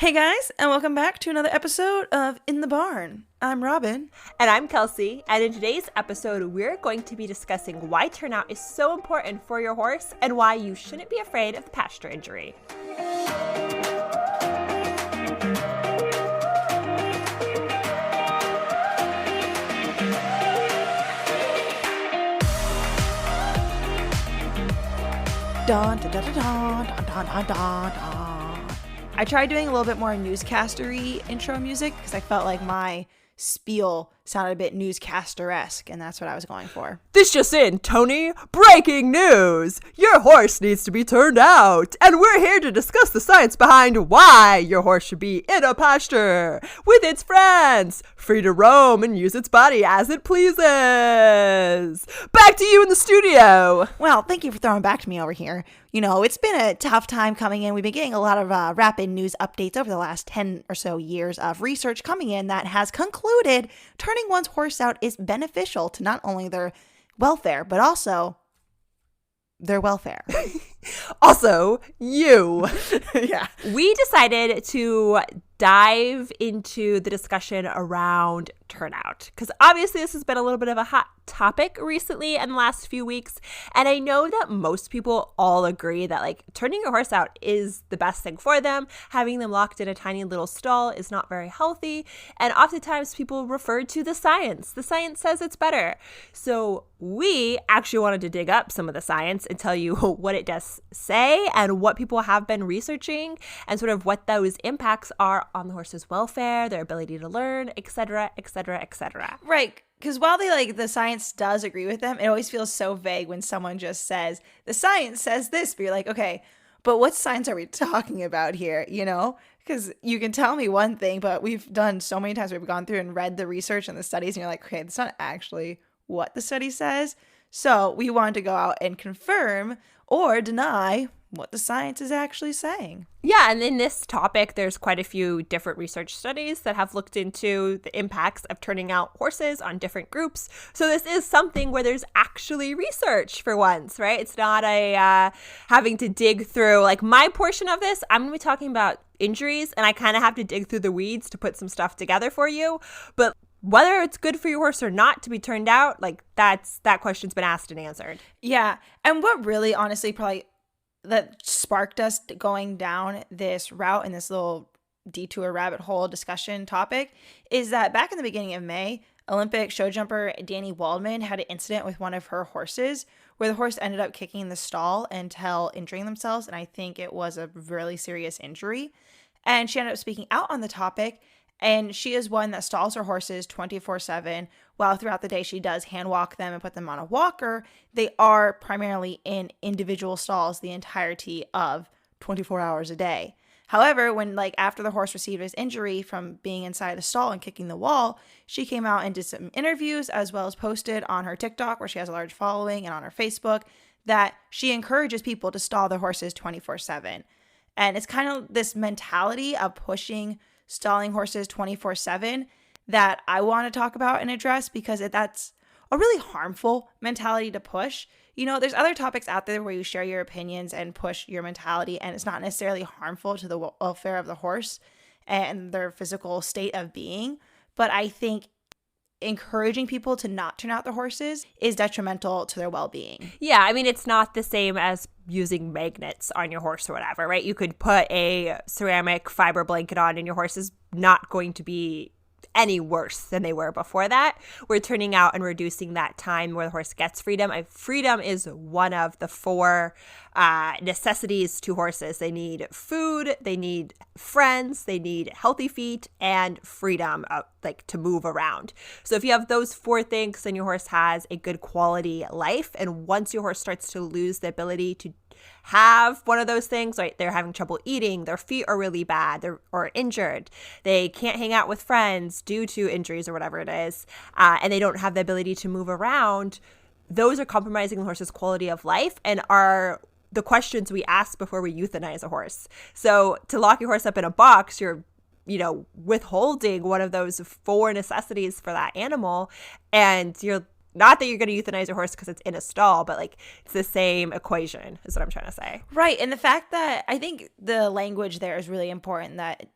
Hey guys, and welcome back to another episode of In the Barn. I'm Robin. And I'm Kelsey, and in today's episode, we're going to be discussing why turnout is so important for your horse and why you shouldn't be afraid of pasture injury. Dun, dun, dun, dun, dun, dun, dun, dun, dun. I tried doing a little bit more newscastery intro music because I felt like my spiel sounded a bit newscaster-esque, and that's what I was going for. This just in, Tony. Breaking news! Your horse needs to be turned out, and we're here to discuss the science behind why your horse should be in a pasture with its friends, free to roam and use its body as it pleases. Back to you in the studio. Well, thank you for throwing back to me over here. You know, it's been a tough time coming in. We've been getting a lot of rapid news updates over the last 10 or so years of research coming in that has concluded turning one's horse out is beneficial to not only their welfare, but also their welfare. Also, you. Yeah. We decided to dive into the discussion around turnout because obviously this has been a little bit of a hot topic recently in the last few weeks, and I know that most people all agree that like turning your horse out is the best thing for them. Having them locked in a tiny little stall is not very healthy, and oftentimes people refer to the science says it's better. So we actually wanted to dig up some of the science and tell you what it does say and what people have been researching and sort of what those impacts are on the horse's welfare, their ability to learn, etc., etc., etc. Right. Because while the science does agree with them, it always feels so vague when someone just says, the science says this, but you're like, okay, but what science are we talking about here, you know? Because you can tell me one thing, but we've done so many times we've gone through and read the research and the studies, and you're like, okay, that's not actually what the study says. So we wanted to go out and confirm or deny what the science is actually saying. Yeah, and in this topic, there's quite a few different research studies that have looked into the impacts of turning out horses on different groups. So this is something where there's actually research for once, right? It's not a having to dig through, like my portion of this, I'm going to be talking about injuries, and I kind of have to dig through the weeds to put some stuff together for you. But whether it's good for your horse or not to be turned out, like that question's been asked and answered. Yeah, and what really honestly probably that sparked us going down this route and this little detour rabbit hole discussion topic is that back in the beginning of May, Olympic show jumper Danny Waldman had an incident with one of her horses where the horse ended up kicking the stall until injuring themselves, and I think it was a really serious injury. And she ended up speaking out on the topic, and she is one that stalls her horses 24/7. While throughout the day she does hand walk them and put them on a walker, they are primarily in individual stalls the entirety of 24 hours a day. However, when after the horse received his injury from being inside a stall and kicking the wall, she came out and did some interviews as well as posted on her TikTok, where she has a large following, and on her Facebook, that she encourages people to stall their horses 24/7. And it's kind of this mentality of pushing stalling horses 24/7 that I want to talk about and address, because that's a really harmful mentality to push. You know, there's other topics out there where you share your opinions and push your mentality, and it's not necessarily harmful to the welfare of the horse and their physical state of being. But I think encouraging people to not turn out their horses is detrimental to their well-being. Yeah, I mean, it's not the same as using magnets on your horse or whatever, right? You could put a ceramic fiber blanket on and your horse is not going to be any worse than they were before that. We're turning out and reducing that time where the horse gets freedom. Freedom is one of the four necessities to horses. They need food, they need friends, they need healthy feet, and freedom to move around. So if you have those four things, then your horse has a good quality life. And once your horse starts to lose the ability to have one of those things, right? They're having trouble eating, their feet are really bad, or injured, they can't hang out with friends due to injuries or whatever it is, and they don't have the ability to move around, those are compromising the horse's quality of life and are the questions we ask before we euthanize a horse. So to lock your horse up in a box, you're withholding one of those four necessities for that animal, and you're not that you're going to euthanize your horse because it's in a stall, but like it's the same equation is what I'm trying to say. Right. And the fact that I think the language there is really important, that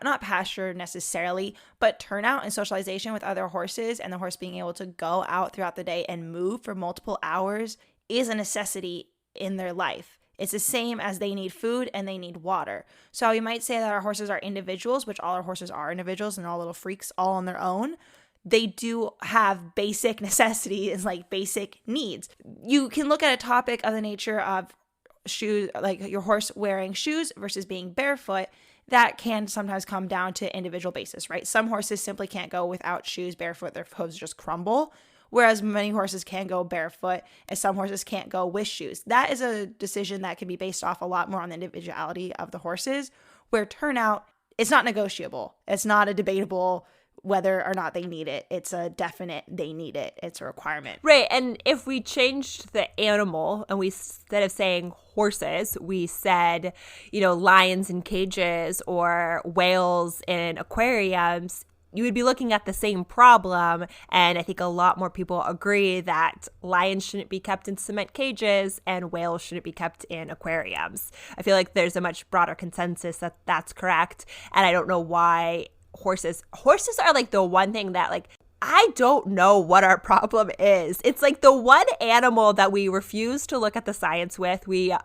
not pasture necessarily, but turnout and socialization with other horses and the horse being able to go out throughout the day and move for multiple hours is a necessity in their life. It's the same as they need food and they need water. So we might say that our horses are individuals, which all our horses are individuals and all little freaks all on their own. They do have basic necessities, like basic needs. You can look at a topic of the nature of shoes, like your horse wearing shoes versus being barefoot. That can sometimes come down to individual basis, right? Some horses simply can't go without shoes barefoot. Their hooves just crumble. Whereas many horses can go barefoot and some horses can't go with shoes. That is a decision that can be based off a lot more on the individuality of the horses, where turnout, it's not negotiable. It's not a debatable whether or not they need it. It's a definite they need it. It's a requirement. Right. And if we changed the animal and we, instead of saying horses, we said, lions in cages or whales in aquariums, you would be looking at the same problem. And I think a lot more people agree that lions shouldn't be kept in cement cages and whales shouldn't be kept in aquariums. I feel like there's a much broader consensus that that's correct. And I don't know why horses are like the one thing that, like, I don't know what our problem is. It's like the one animal that we refuse to look at the science with. We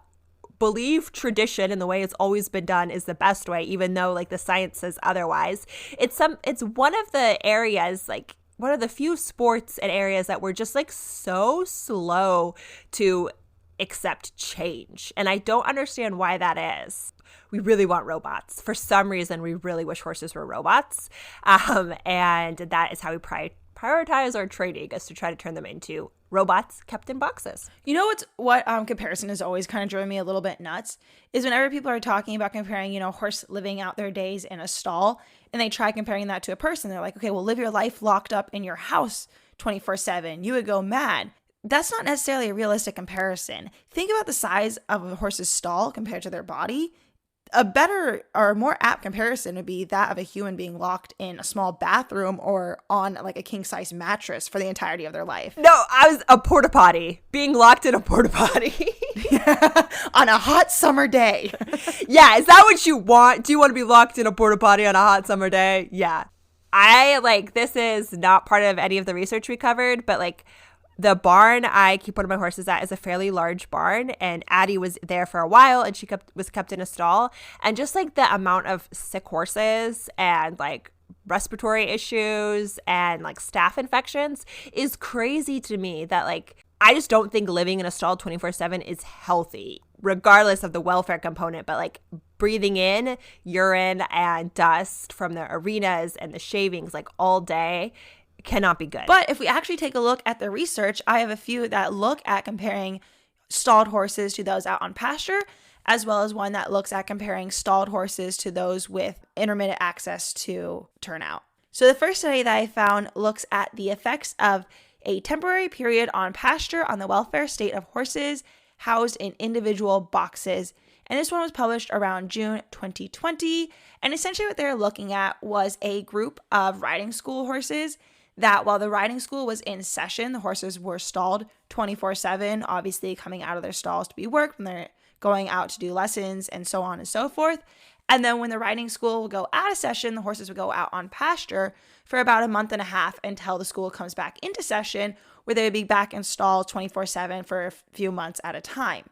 believe tradition and the way it's always been done is the best way, even though like the science says otherwise. It's one of the areas, like one of the few sports and areas that we're just like so slow to accept change. And I don't understand why that is. We really want robots. For some reason, we really wish horses were robots. And that is how we prioritize our training, is to try to turn them into robots kept in boxes. You know what comparison is always kind of driving me a little bit nuts is whenever people are talking about comparing, horse living out their days in a stall, and they try comparing that to a person. They're like, okay, well, live your life locked up in your house 24/7. You would go mad. That's not necessarily a realistic comparison. Think about the size of a horse's stall compared to their body. A better or more apt comparison would be that of a human being locked in a small bathroom or on like a king-size mattress for the entirety of their life. No, I was a porta potty. Being locked in a porta potty. On a hot summer day. Yeah, is that what you want? Do you want to be locked in a porta potty on a hot summer day? Yeah. This is not part of any of the research we covered, but like the barn I keep one of my horses at is a fairly large barn, and Addie was there for a while and she was kept in a stall. And just like the amount of sick horses and like respiratory issues and like staph infections is crazy to me, that like I just don't think living in a stall 24/7 is healthy, regardless of the welfare component. But like breathing in urine and dust from the arenas and the shavings like all day cannot be good. But if we actually take a look at the research, I have a few that look at comparing stalled horses to those out on pasture, as well as one that looks at comparing stalled horses to those with intermittent access to turnout. So the first study that I found looks at the effects of a temporary period on pasture on the welfare state of horses housed in individual boxes. And this one was published around June 2020. And essentially what they're looking at was a group of riding school horses that while the riding school was in session, the horses were stalled 24/7, obviously coming out of their stalls to be worked when they're going out to do lessons and so on and so forth. And then when the riding school would go out of session, the horses would go out on pasture for about a month and a half until the school comes back into session, where they would be back in stall 24/7 for a few months at a time.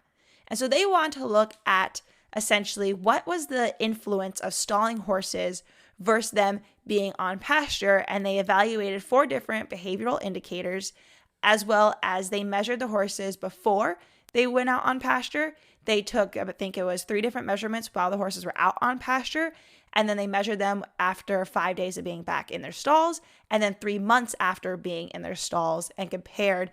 And so they want to look at essentially what was the influence of stalling horses versus them being on pasture, and they evaluated 4 different behavioral indicators, as well as they measured the horses before they went out on pasture. They took, I think it was 3 different measurements while the horses were out on pasture, and then they measured them after 5 days of being back in their stalls, and then 3 months after being in their stalls, and compared,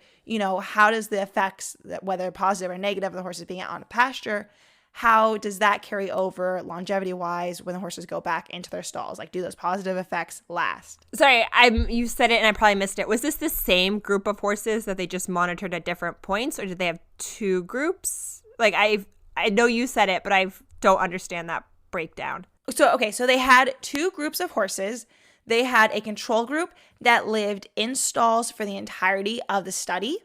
how does the effects, whether positive or negative, of the horses being out on pasture, how does that carry over longevity-wise when the horses go back into their stalls? Like, do those positive effects last? Sorry, you said it and I probably missed it. Was this the same group of horses that they just monitored at different points, or did they have 2 groups? Like, I know you said it, but I don't understand that breakdown. So they had 2 groups of horses They had a control group that lived in stalls for the entirety of the study.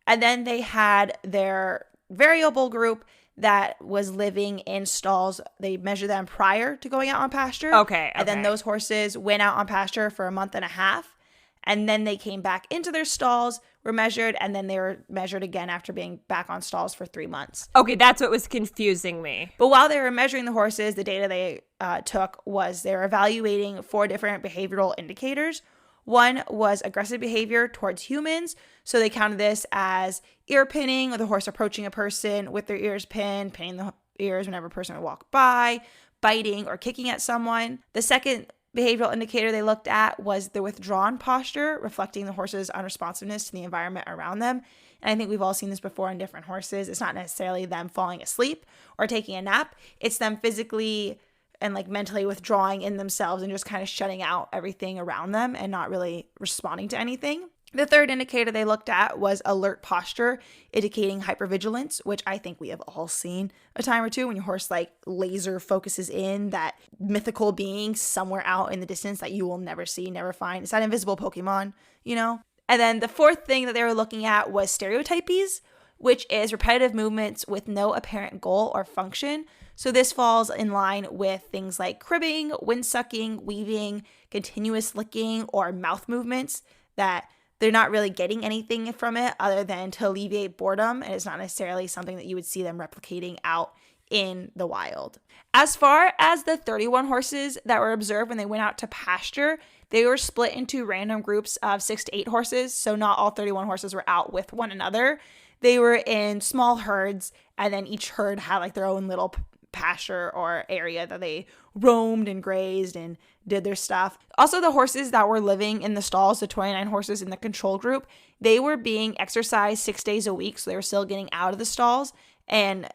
And then they had their variable group that was living in stalls. They measured them prior to going out on pasture. Okay. And then those horses went out on pasture for a month and a half. And then they came back into their stalls, were measured, and then they were measured again after being back on stalls for 3 months. Okay, that's what was confusing me. But while they were measuring the horses, the data they took was they were evaluating 4 different behavioral indicators. One was aggressive behavior towards humans. So they counted this as ear pinning, or the horse approaching a person with their ears pinned, pinning the ears whenever a person would walk by, biting or kicking at someone. The second behavioral indicator they looked at was the withdrawn posture, reflecting the horse's unresponsiveness to the environment around them. And I think we've all seen this before in different horses. It's not necessarily them falling asleep or taking a nap. It's them physically and like mentally withdrawing in themselves and just kind of shutting out everything around them and not really responding to anything. The third indicator they looked at was alert posture, indicating hypervigilance, which I think we have all seen a time or two when your horse like laser focuses in that mythical being somewhere out in the distance that you will never see, never find. It's that invisible Pokemon, you know? And then the fourth thing that they were looking at was stereotypies, which is repetitive movements with no apparent goal or function. So this falls in line with things like cribbing, windsucking, weaving, continuous licking, or mouth movements that they're not really getting anything from it other than to alleviate boredom, and it's not necessarily something that you would see them replicating out in the wild. As far as the 31 horses that were observed when they went out to pasture, they were split into random groups of 6 to 8 horses, so not all 31 horses were out with one another. They were in small herds, and then each herd had like their own little pasture or area that they roamed and grazed and did their stuff. Also, the horses that were living in the stalls, the 29 horses in the control group, they were being exercised 6 days a week. So they were still getting out of the stalls and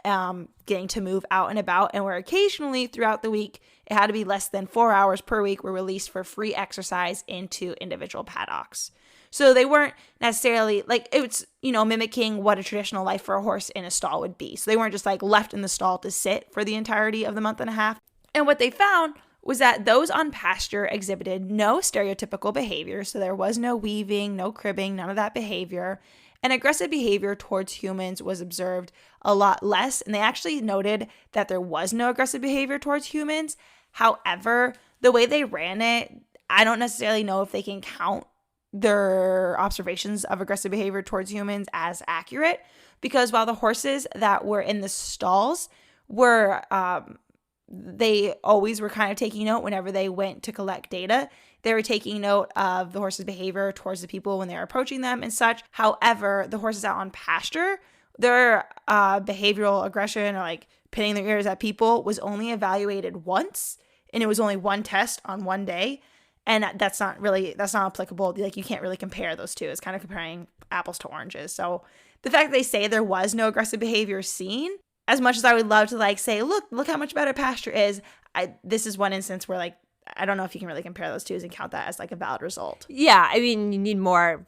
getting to move out and about. And where occasionally throughout the week, it had to be less than 4 hours per week, were released for free exercise into individual paddocks. So they weren't necessarily like, it was, you know, mimicking what a traditional life for a horse in a stall would be. So they weren't just like left in the stall to sit for the entirety of the month and a half. And what they found was that those on pasture exhibited no stereotypical behavior. So there was no weaving, no cribbing, none of that behavior. And aggressive behavior towards humans was observed a lot less. And they actually noted that there was no aggressive behavior towards humans. However, the way they ran it, I don't necessarily know if they can count their observations of aggressive behavior towards humans as accurate, because while the horses that were in the stalls were, they always were kind of taking note whenever they went to collect data. They were taking note of the horse's behavior towards the people when they were approaching them and such. However, the horses out on pasture, their behavioral aggression or like pinning their ears at people was only evaluated once, and it was only one test on one day. And that's not applicable. Like, you can't really compare those two. It's kind of comparing apples to oranges. So the fact that they say there was no aggressive behavior seen, as much as I would love to like say, look how much better pasture is, this is one instance where like, I don't know if you can really compare those two and count that as like a valid result. Yeah, I mean, you need more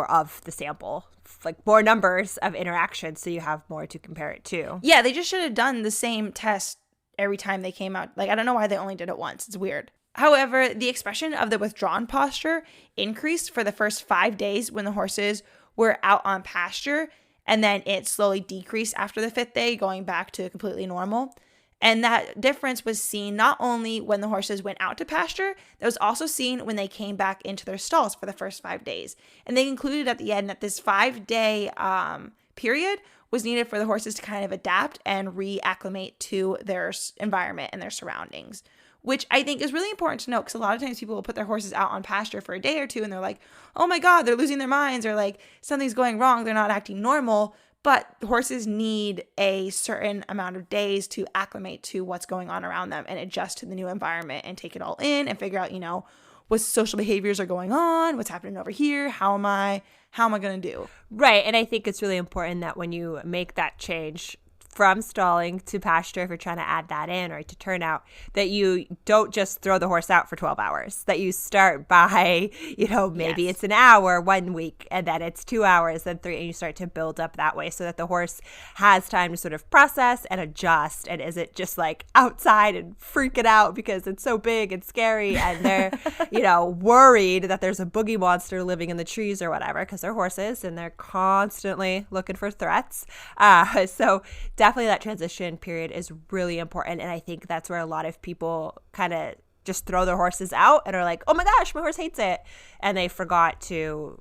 of the sample, like more numbers of interactions, so you have more to compare it to. Yeah, they just should have done the same test every time they came out. Like, I don't know why they only did it once. It's weird. However, the expression of the withdrawn posture increased for the first 5 days when the horses were out on pasture, and then it slowly decreased after the 5th day, going back to completely normal. And that difference was seen not only when the horses went out to pasture, that was also seen when they came back into their stalls for the first 5 days. And they concluded at the end that this 5-day period was needed for the horses to kind of adapt and reacclimate to their environment and their surroundings, which I think is really important to note, because a lot of times people will put their horses out on pasture for a day or two and they're like, oh my God, they're losing their minds, or like something's going wrong, they're not acting normal. But the horses need a certain amount of days to acclimate to what's going on around them and adjust to the new environment and take it all in and figure out, you know, what social behaviors are going on, what's happening over here, how am I going to do? Right. And I think it's really important that when you make that change from stalling to pasture, if you're trying to add that in, or to turnout, that you don't just throw the horse out for 12 hours, that you start by, maybe it's an hour 1 week, and then it's 2 hours, then 3, and you start to build up that way so that the horse has time to sort of process and adjust, and isn't just like outside and freaking out because it's so big and scary, and they're, worried that there's a boogie monster living in the trees or whatever, because they're horses and they're constantly looking for threats. So definitely that transition period is really important. And I think that's where a lot of people kind of just throw their horses out and are like, oh my gosh, my horse hates it. And they forgot to,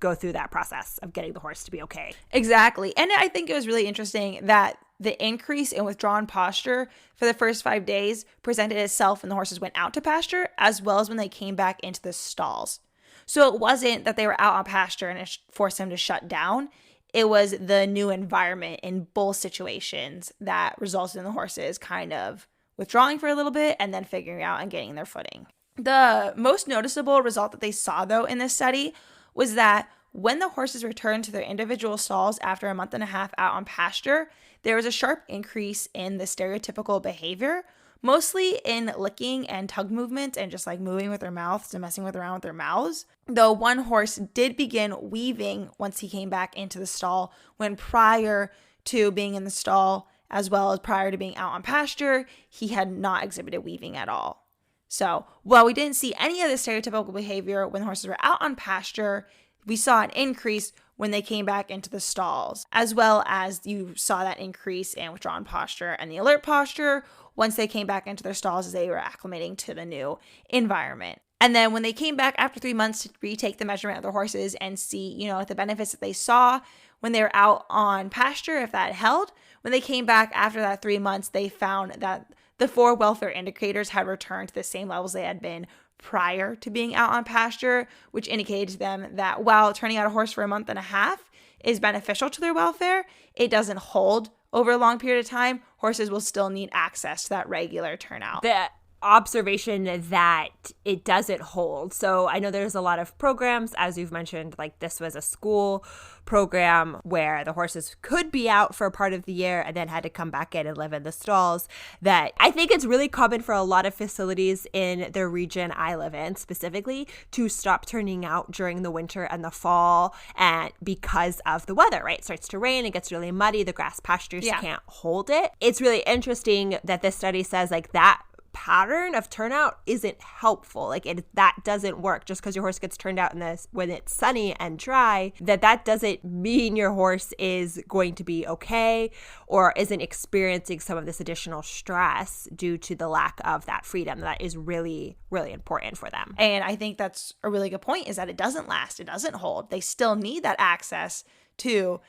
go through that process of getting the horse to be okay. Exactly. And I think it was really interesting that the increase in withdrawn posture for the first 5 days presented itself when the horses went out to pasture, as well as when they came back into the stalls. So it wasn't that they were out on pasture and it forced them to shut down. It was the new environment in both situations that resulted in the horses kind of withdrawing for a little bit and then figuring out and getting their footing. The most noticeable result that they saw, though, in this study was that when the horses returned to their individual stalls after a month and a half out on pasture, there was a sharp increase in the stereotypical behavior, mostly in licking and tug movements and just like moving with their mouths and messing around with their mouths. Though one horse did begin weaving once he came back into the stall, when prior to being in the stall, as well as prior to being out on pasture, he had not exhibited weaving at all. So while we didn't see any of the stereotypical behavior when the horses were out on pasture, we saw an increase when they came back into the stalls, as well as you saw that increase in withdrawn posture and the alert posture once they came back into their stalls as they were acclimating to the new environment. And then when they came back after 3 months to retake the measurement of their horses and see, the benefits that they saw when they were out on pasture, if that held, when they came back after that 3 months, they found that the 4 welfare indicators had returned to the same levels they had been prior to being out on pasture, which indicated to them that while turning out a horse for a month and a half is beneficial to their welfare, it doesn't hold over a long period of time. Horses will still need access to that regular turnout. The observation that it doesn't hold. So I know there's a lot of programs, as you've mentioned, like this was a school program where the horses could be out for a part of the year and then had to come back in and live in the stalls, that I think it's really common for a lot of facilities in the region I live in specifically to stop turning out during the winter and the fall, and because of the weather, right? It starts to rain, it gets really muddy, the grass pastures can't hold it. It's really interesting that this study says like that pattern of turnout isn't helpful. Like that doesn't work. Just because your horse gets turned out in this when it's sunny and dry, that doesn't mean your horse is going to be okay or isn't experiencing some of this additional stress due to the lack of that freedom. That is really, really important for them. And I think that's a really good point, is that it doesn't last. It doesn't hold. They still need that access to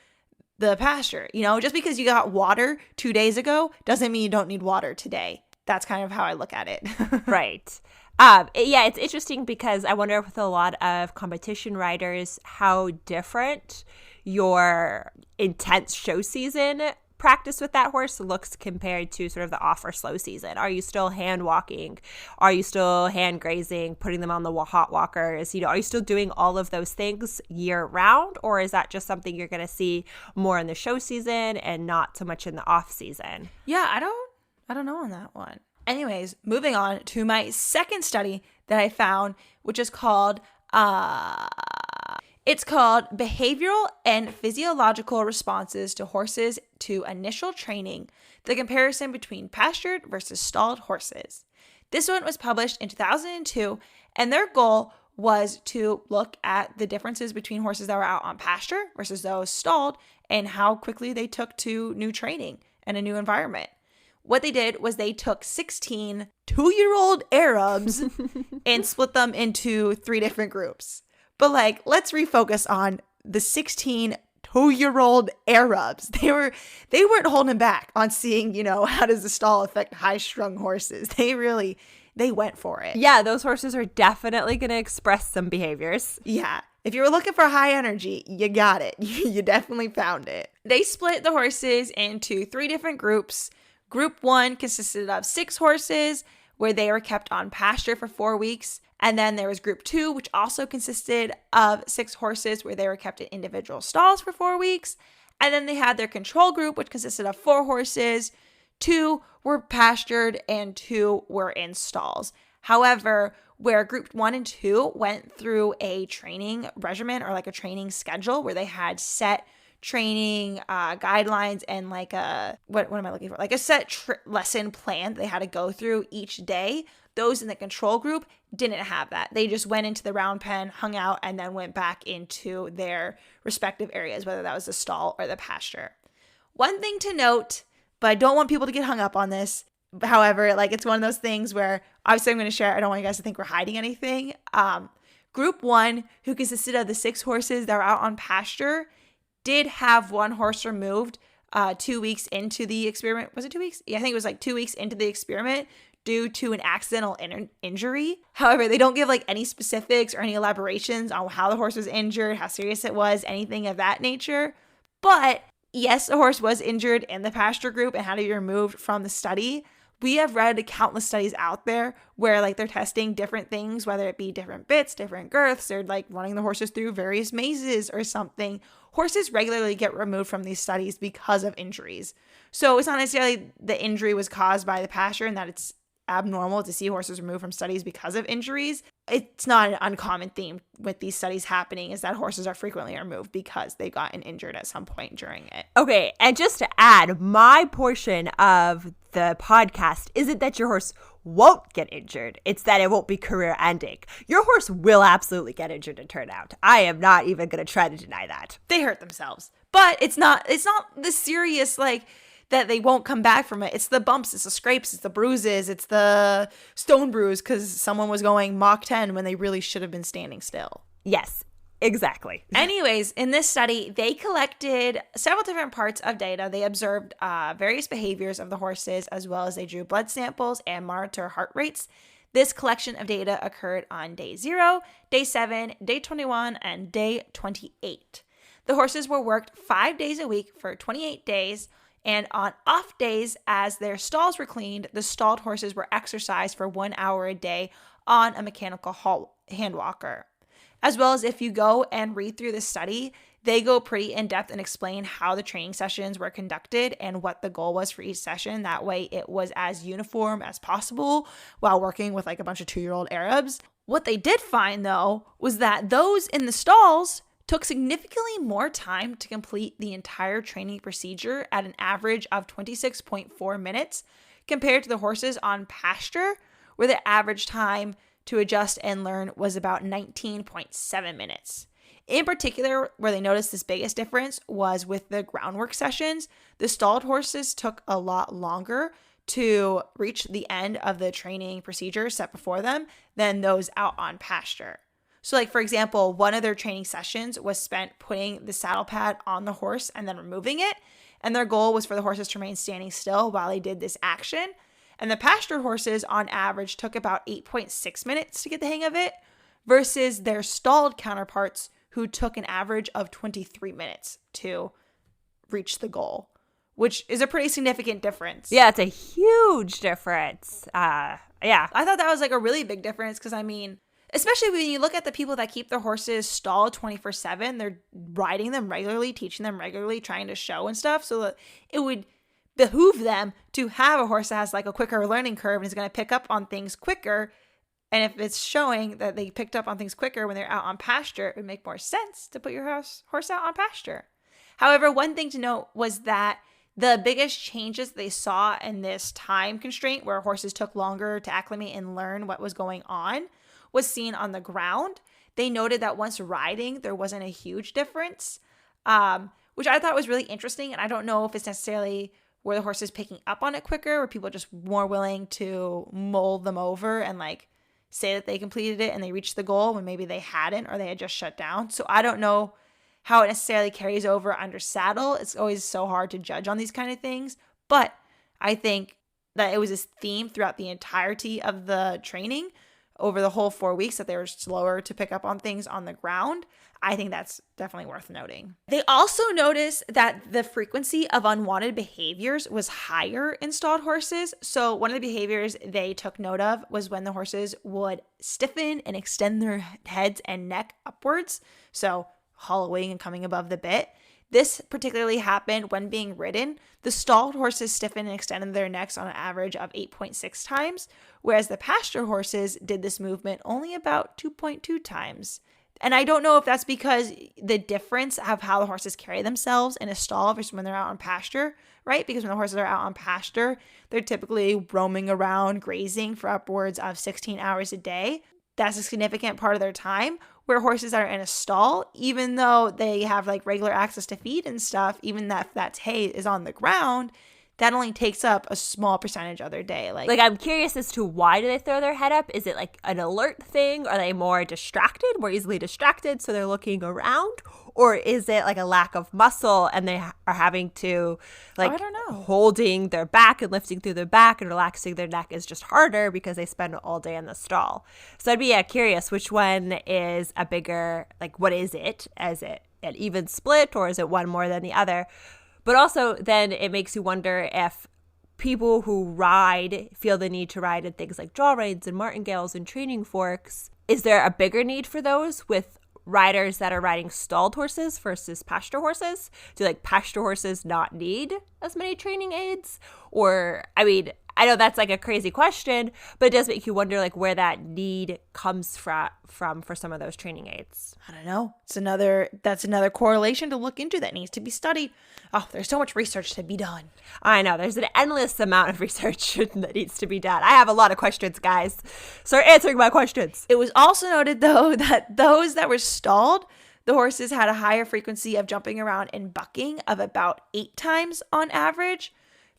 the pasture. Just because you got water 2 days ago doesn't mean you don't need water today. That's kind of how I look at it. Right. It's interesting because I wonder with a lot of competition riders how different your intense show season practice with that horse looks compared to sort of the off or slow season. Are you still hand walking? Are you still hand grazing, putting them on the hot walkers? Are you still doing all of those things year round? Or is that just something you're going to see more in the show season and not so much in the off season? Yeah, I don't know on that one. Anyways, moving on to my second study that I found, which is called Behavioral and Physiological Responses to Horses to Initial Training, the comparison between pastured versus stalled horses. This one was published in 2002, and their goal was to look at the differences between horses that were out on pasture versus those stalled and how quickly they took to new training and a new environment. What they did was they took 16 two-year-old Arabs and split them into 3 different groups. But let's refocus on the 16 two-year-old Arabs. They weren't holding back on seeing, how does the stall affect high-strung horses. They went for it. Yeah, those horses are definitely going to express some behaviors. Yeah. If you were looking for high energy, you got it. You definitely found it. They split the horses into 3 different groups. Group 1 consisted of 6 horses where they were kept on pasture for 4 weeks. And then there was Group 2, which also consisted of 6 horses where they were kept in individual stalls for 4 weeks. And then they had their control group, which consisted of 4 horses. 2 were pastured and 2 were in stalls. However, where group 1 and 2 went through a training regimen or like a training schedule where they had set training guidelines and like a, what am I looking for? Like a set lesson plan they had to go through each day. Those in the control group didn't have that. They just went into the round pen, hung out, and then went back into their respective areas, whether that was the stall or the pasture. One thing to note, but I don't want people to get hung up on this. However, like it's one of those things where obviously I'm going to share. I don't want you guys to think we're hiding anything. Group 1, who consisted of the 6 horses that were out on pasture, did have 1 horse removed 2 weeks into the experiment. Was it 2 weeks? Yeah, I think it was like 2 weeks into the experiment due to an accidental injury. However, they don't give like any specifics or any elaborations on how the horse was injured, how serious it was, anything of that nature. But yes, the horse was injured in the pasture group and had to be removed from the study. We have read countless studies out there where like they're testing different things, whether it be different bits, different girths, or like running the horses through various mazes or something. Horses regularly get removed from these studies because of injuries. So it's not necessarily the injury was caused by the pasture and that it's abnormal to see horses removed from studies because of injuries. It's not an uncommon theme with these studies happening is that horses are frequently removed because they gotten injured at some point during it. Okay, and just to add, my portion of the podcast isn't that your horse won't get injured. It's that it won't be career ending. Your horse will absolutely get injured and turn out. I am not even going to try to deny that. They hurt themselves. But it's not the serious like that they won't come back from it. It's the bumps, it's the scrapes, it's the bruises, it's the stone bruise because someone was going Mach 10 when they really should have been standing still. Yes, exactly. Anyways, in this study, they collected several different parts of data. They observed various behaviors of the horses as well as they drew blood samples and monitor heart rates. This collection of data occurred on day 0, day 7, day 21, and day 28. The horses were worked 5 days a week for 28 days. And on off days, as their stalls were cleaned, the stalled horses were exercised for 1 hour a day on a mechanical hand walker. As well as if you go and read through the study, they go pretty in depth and explain how the training sessions were conducted and what the goal was for each session. That way it was as uniform as possible while working with like a bunch of 2-year-old Arabs. What they did find though was that those in the stalls took significantly more time to complete the entire training procedure at an average of 26.4 minutes compared to the horses on pasture, where the average time to adjust and learn was about 19.7 minutes. In particular, where they noticed this biggest difference was with the groundwork sessions. The stalled horses took a lot longer to reach the end of the training procedure set before them than those out on pasture. So like, for example, one of their training sessions was spent putting the saddle pad on the horse and then removing it. And their goal was for the horses to remain standing still while they did this action. And the pastured horses on average took about 8.6 minutes to get the hang of it versus their stalled counterparts who took an average of 23 minutes to reach the goal, which is a pretty significant difference. Yeah, it's a huge difference. Yeah. I thought that was like a really big difference because I mean, especially when you look at the people that keep their horses stalled 24/7, they're riding them regularly, teaching them regularly, trying to show and stuff. So that it would behoove them to have a horse that has like a quicker learning curve and is going to pick up on things quicker. And if it's showing that they picked up on things quicker when they're out on pasture, it would make more sense to put your horse out on pasture. However, one thing to note was that the biggest changes they saw in this time constraint where horses took longer to acclimate and learn what was going on was seen on the ground. They noted that once riding, there wasn't a huge difference, which I thought was really interesting. And I don't know if it's necessarily where the horse is picking up on it quicker, or people are just more willing to mold them over and like say that they completed it and they reached the goal when maybe they hadn't or they had just shut down. So I don't know how it necessarily carries over under saddle. It's always so hard to judge on these kind of things. But I think that it was this theme throughout the entirety of the training over the whole 4 weeks that they were slower to pick up on things on the ground. I think that's definitely worth noting. They also noticed that the frequency of unwanted behaviors was higher in stalled horses. So one of the behaviors they took note of was when the horses would stiffen and extend their heads and neck upwards. So hollowing and coming above the bit. This particularly happened when being ridden. The stalled horses stiffened and extended their necks on an average of 8.6 times, whereas the pasture horses did this movement only about 2.2 times. And I don't know if that's because the difference of how the horses carry themselves in a stall versus when they're out on pasture, right? Because when the horses are out on pasture, they're typically roaming around, grazing for upwards of 16 hours a day. That's a significant part of their time. Where horses that are in a stall, even though they have like regular access to feed and stuff, even that hay is on the ground, that only takes up a small percentage of their day. Like, I'm curious as to why do they throw their head up? Is it like an alert thing? Are they more distracted, more easily distracted, so they're looking around? Or is it like a lack of muscle and they are having to, like, I don't know, holding their back and lifting through their back and relaxing their neck is just harder because they spend all day in the stall. So I'd be curious which one is a bigger, like, what is it? Is it an even split or is it one more than the other? But also then it makes you wonder if people who ride feel the need to ride in things like draw reins and martingales and training forks. Is there a bigger need for those with riders that are riding stalled horses versus pasture horses? Do like pasture horses not need as many training aids? Or, I mean, I know that's like a crazy question, but it does make you wonder like where that need comes from for some of those training aids. I don't know. That's another correlation to look into that needs to be studied. Oh, there's so much research to be done. I know. There's an endless amount of research that needs to be done. I have a lot of questions, guys. Start answering my questions. It was also noted, though, that those that were stalled, the horses had a higher frequency of jumping around and bucking of about 8 times on average,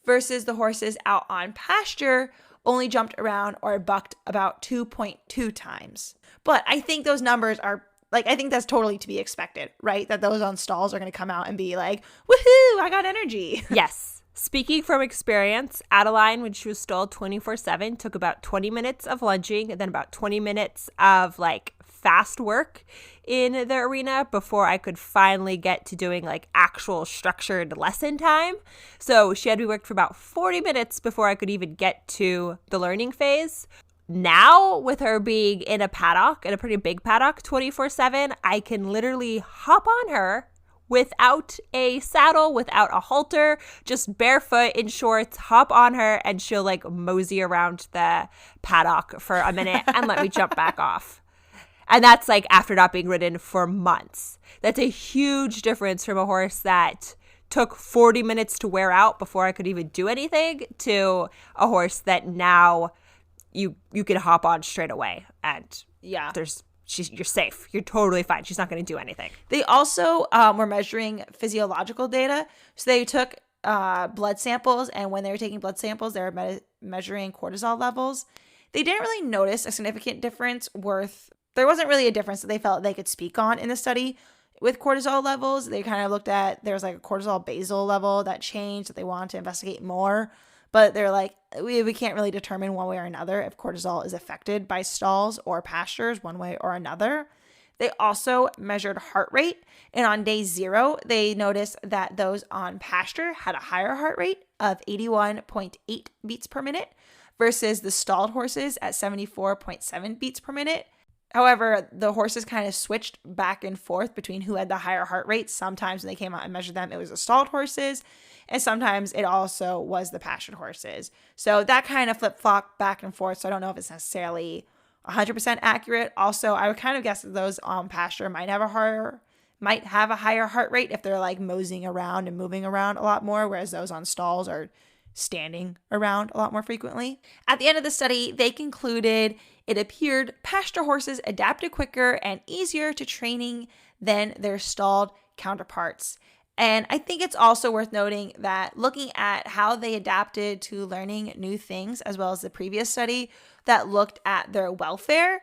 versus the horses out on pasture only jumped around or bucked about 2.2 times. But I think those numbers are, like, I think that's totally to be expected, right? That those on stalls are going to come out and be like, woohoo, I got energy. Yes. Speaking from experience, Adeline, when she was stalled 24/7, took about 20 minutes of lunging and then about 20 minutes of like fast work in the arena before I could finally get to doing like actual structured lesson time. So she had me worked for about 40 minutes before I could even get to the learning phase. Now, with her being in a paddock, in a pretty big paddock 24/7, I can literally hop on her without a saddle, without a halter, just barefoot in shorts, hop on her, and she'll like mosey around the paddock for a minute and let me jump back off. And that's like after not being ridden for months. That's a huge difference from a horse that took 40 minutes to wear out before I could even do anything to a horse that now you can hop on straight away and Yeah. you're safe. You're totally fine. She's not going to do anything. They also were measuring physiological data. So they took blood samples, and when they were taking blood samples, they were measuring cortisol levels. They didn't really notice a significant difference there wasn't really a difference that they felt they could speak on in the study with cortisol levels. They kind of looked at, there was like a cortisol basal level that changed that they wanted to investigate more. But they're like, we can't really determine one way or another if cortisol is affected by stalls or pastures one way or another. They also measured heart rate. And on day 0, they noticed that those on pasture had a higher heart rate of 81.8 beats per minute versus the stalled horses at 74.7 beats per minute. However, the horses kind of switched back and forth between who had the higher heart rate. Sometimes when they came out and measured them, it was the stalled horses, and sometimes it also was the pastured horses. So that kind of flip-flopped back and forth, so I don't know if it's necessarily 100% accurate. Also, I would kind of guess that those on pasture might have a higher heart rate if they're like moseying around and moving around a lot more, whereas those on stalls are standing around a lot more frequently. At the end of the study, they concluded it appeared pasture horses adapted quicker and easier to training than their stalled counterparts. And I think it's also worth noting that looking at how they adapted to learning new things, as well as the previous study that looked at their welfare,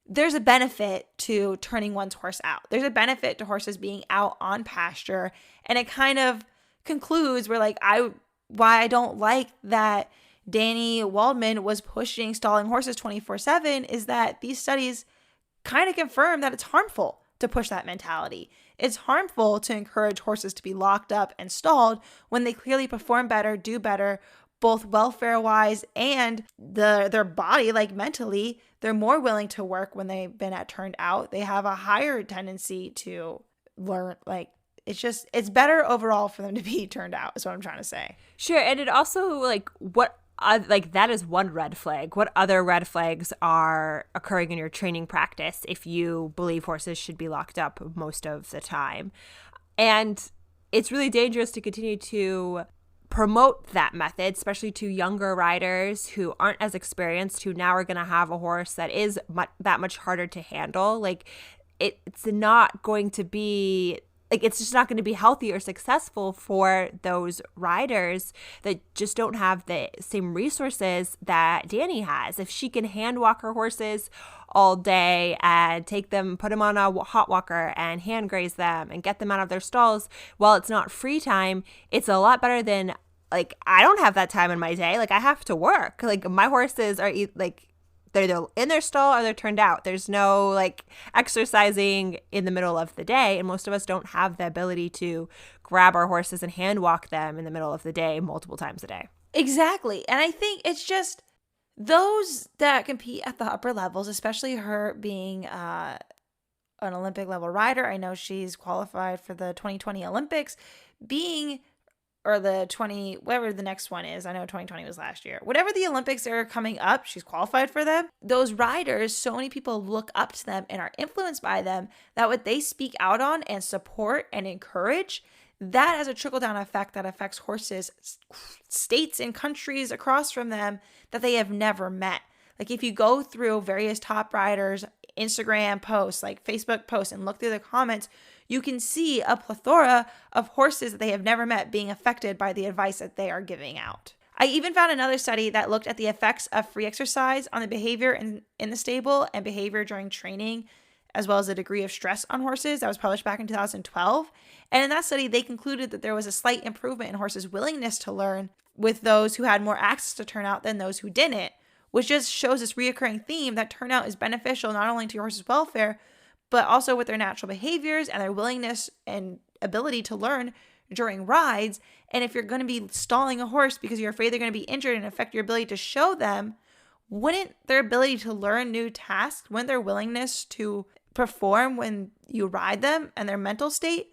there's a benefit to turning one's horse out. There's a benefit to horses being out on pasture. And it kind of concludes why I don't like that Danny Waldman was pushing stalling horses 24/7 is that these studies kind of confirm that it's harmful to push that mentality. It's harmful to encourage horses to be locked up and stalled when they clearly perform better, do better, both welfare-wise and their body, like mentally. They're more willing to work when they've been turned out. They have a higher tendency to learn, like it's better overall for them to be turned out, is what I'm trying to say. Sure. And it also, like, that is one red flag. What other red flags are occurring in your training practice if you believe horses should be locked up most of the time? And it's really dangerous to continue to promote that method, especially to younger riders who aren't as experienced, who now are going to have a horse that is that much harder to handle. Like, it's not going to be, like, it's just not going to be healthy or successful for those riders that just don't have the same resources that Danny has. If she can hand walk her horses all day and take them, put them on a hot walker and hand graze them and get them out of their stalls while it's not free time, it's a lot better than, like, I don't have that time in my day. Like, I have to work. Like, my horses are like, they're either in their stall or they're turned out. There's no, like, exercising in the middle of the day. And most of us don't have the ability to grab our horses and hand walk them in the middle of the day multiple times a day. Exactly. And I think it's just those that compete at the upper levels, especially her being an Olympic level rider. I know she's qualified for the 2020 Olympics, or the 20, whatever the next one is. I know 2020 was last year. Whatever the Olympics are coming up, she's qualified for them. Those riders, so many people look up to them and are influenced by them, that what they speak out on and support and encourage, that has a trickle-down effect that affects horses, states and countries across from them that they have never met. Like, if you go through various top riders' Instagram posts, like Facebook posts, and look through the comments, you can see a plethora of horses that they have never met being affected by the advice that they are giving out. I even found another study that looked at the effects of free exercise on the behavior in the stable and behavior during training, as well as the degree of stress on horses. That was published back in 2012. And in that study, they concluded that there was a slight improvement in horses' willingness to learn with those who had more access to turnout than those who didn't, which just shows this reoccurring theme that turnout is beneficial not only to your horse's welfare, but also with their natural behaviors and their willingness and ability to learn during rides. And if you're going to be stalling a horse because you're afraid they're going to be injured and affect your ability to show them, wouldn't their ability to learn new tasks, wouldn't their willingness to perform when you ride them and their mental state,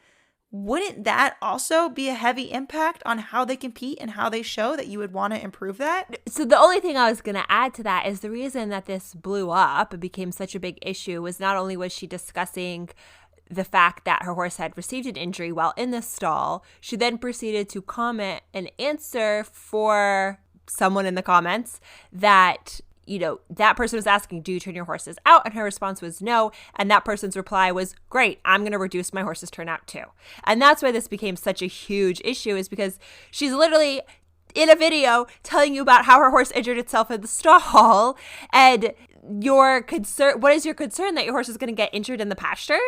wouldn't that also be a heavy impact on how they compete and how they show that you would want to improve that? So the only thing I was going to add to that is the reason that this blew up and became such a big issue was not only was she discussing the fact that her horse had received an injury while in the stall, she then proceeded to comment and answer for someone in the comments that, you know, that person was asking, do you turn your horses out? And her response was no. And that person's reply was, great, I'm going to reduce my horse's turnout too. And that's why this became such a huge issue, is because she's literally in a video telling you about how her horse injured itself in the stall. And your concern, what is your concern? That your horse is going to get injured in the pasture?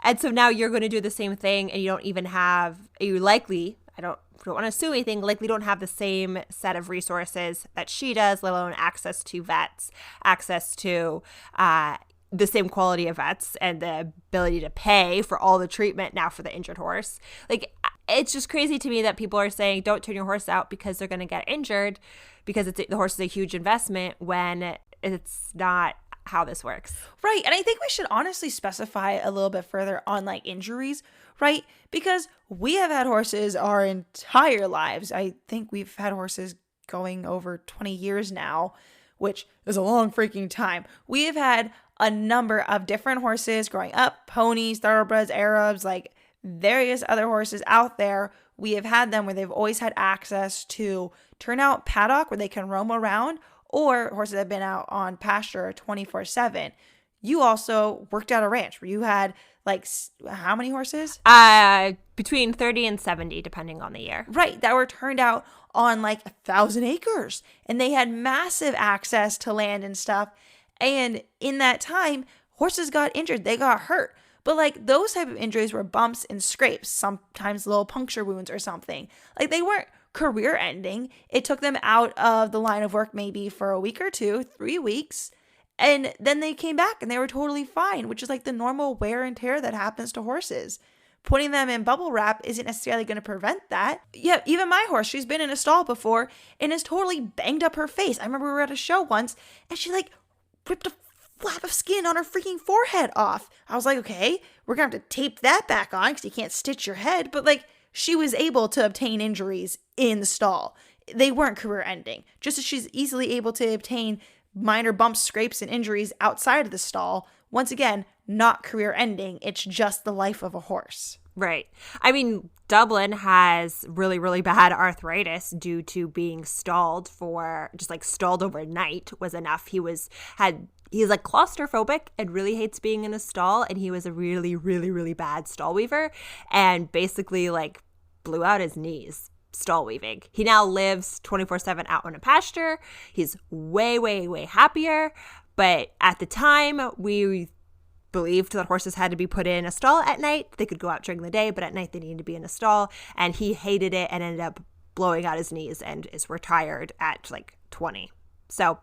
And so now you're going to do the same thing, and you don't even have, you likely, I don't want to assume anything, likely don't have the same set of resources that she does, let alone access to vets, access to the same quality of vets, and the ability to pay for all the treatment now for the injured horse. Like, it's just crazy to me that people are saying don't turn your horse out because they're going to get injured, because the horse is a huge investment, when it's not how this works. Right. And I think we should honestly specify a little bit further on, like, injuries, right? Because we have had horses our entire lives. I think we've had horses going over 20 years now, which is a long freaking time. We have had a number of different horses growing up, ponies, thoroughbreds, Arabs, like various other horses out there. We have had them where they've always had access to turnout paddock where they can roam around, or horses that have been out on pasture 24/7. You also worked at a ranch where you had, like, how many horses? Between 30 and 70, depending on the year. Right, that were turned out on like 1,000 acres. And they had massive access to land and stuff. And in that time, horses got injured. They got hurt. But, like, those type of injuries were bumps and scrapes, sometimes little puncture wounds or something. Like, they weren't career ending. It took them out of the line of work maybe for a week or two, 3 weeks. And then they came back and they were totally fine, which is like the normal wear and tear that happens to horses. Putting them in bubble wrap isn't necessarily going to prevent that. Yeah, even my horse, she's been in a stall before and has totally banged up her face. I remember we were at a show once and she, like, ripped a flap of skin on her freaking forehead off. I was like, okay, we're going to have to tape that back on because you can't stitch your head. But like, she was able to obtain injuries in the stall. They weren't career ending. Just as she's easily able to obtain minor bumps, scrapes, and injuries outside of the stall. Once again, not career ending. It's just the life of a horse. Right. I mean, Dublin has really, really bad arthritis due to being stalled overnight was enough. He's like claustrophobic and really hates being in a stall. And he was a really, really, really bad stall weaver and basically like blew out his knees stall weaving. He now lives 24/7 out on a pasture. He's way, way, way happier. But at the time, we believed that horses had to be put in a stall at night. They could go out during the day, but at night they needed to be in a stall. And he hated it and ended up blowing out his knees and is retired at like 20. So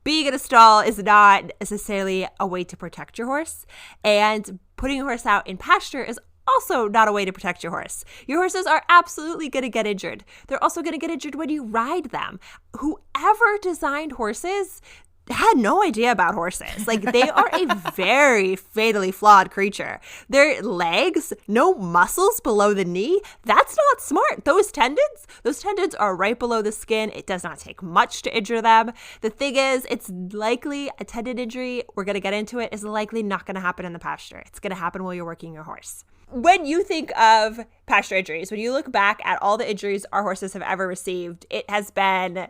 being in a stall is not necessarily a way to protect your horse. And putting a horse out in pasture is also not a way to protect your horse. Your horses are absolutely going to get injured. They're also going to get injured when you ride them. Whoever designed horses had no idea about horses. Like, they are a very fatally flawed creature. Their legs, no muscles below the knee. That's not smart. Those tendons are right below the skin. It does not take much to injure them. The thing is, it's likely a tendon injury, we're going to get into it, is likely not going to happen in the pasture. It's going to happen while you're working your horse. When you think of pasture injuries, when you look back at all the injuries our horses have ever received, it has been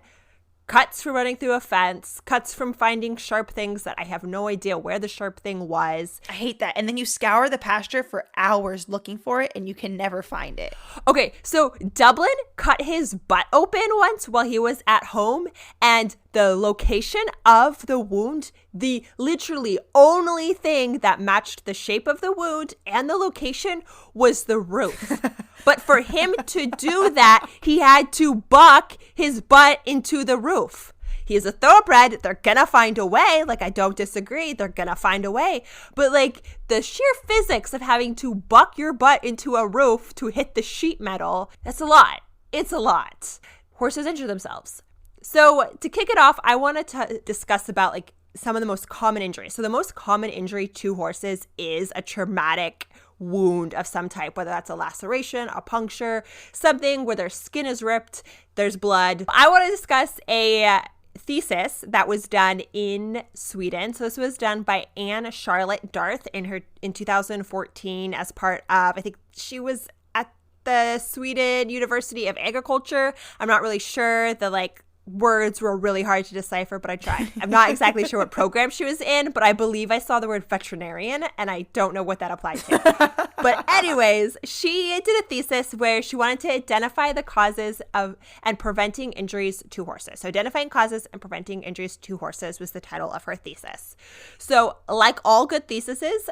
cuts from running through a fence, cuts from finding sharp things that I have no idea where the sharp thing was. I hate that. And then you scour the pasture for hours looking for it and you can never find it. Okay, so Dublin cut his butt open once while he was at home, and the location of the wound, the literally only thing that matched the shape of the wound and the location was the roof. But for him to do that, he had to buck his butt into the roof. He is a thoroughbred. They're going to find a way. Like, I don't disagree. They're going to find a way. But like, the sheer physics of having to buck your butt into a roof to hit the sheet metal, that's a lot. It's a lot. Horses injure themselves. So to kick it off, I want to discuss about like some of the most common injuries. So the most common injury to horses is a traumatic wound of some type, whether that's a laceration, a puncture, something where their skin is ripped, there's blood. I want to discuss a thesis that was done in Sweden. So this was done by Anne Charlotte Darth in 2014 as part of, I think she was at the Sweden University of Agriculture. I'm not really sure. The like words were really hard to decipher, but I tried. I'm not exactly sure what program she was in, but I believe I saw the word veterinarian, and I don't know what that applied to. But anyways, she did a thesis where she wanted to identify the causes of and preventing injuries to horses. So identifying causes and preventing injuries to horses was the title of her thesis. So like all good theses,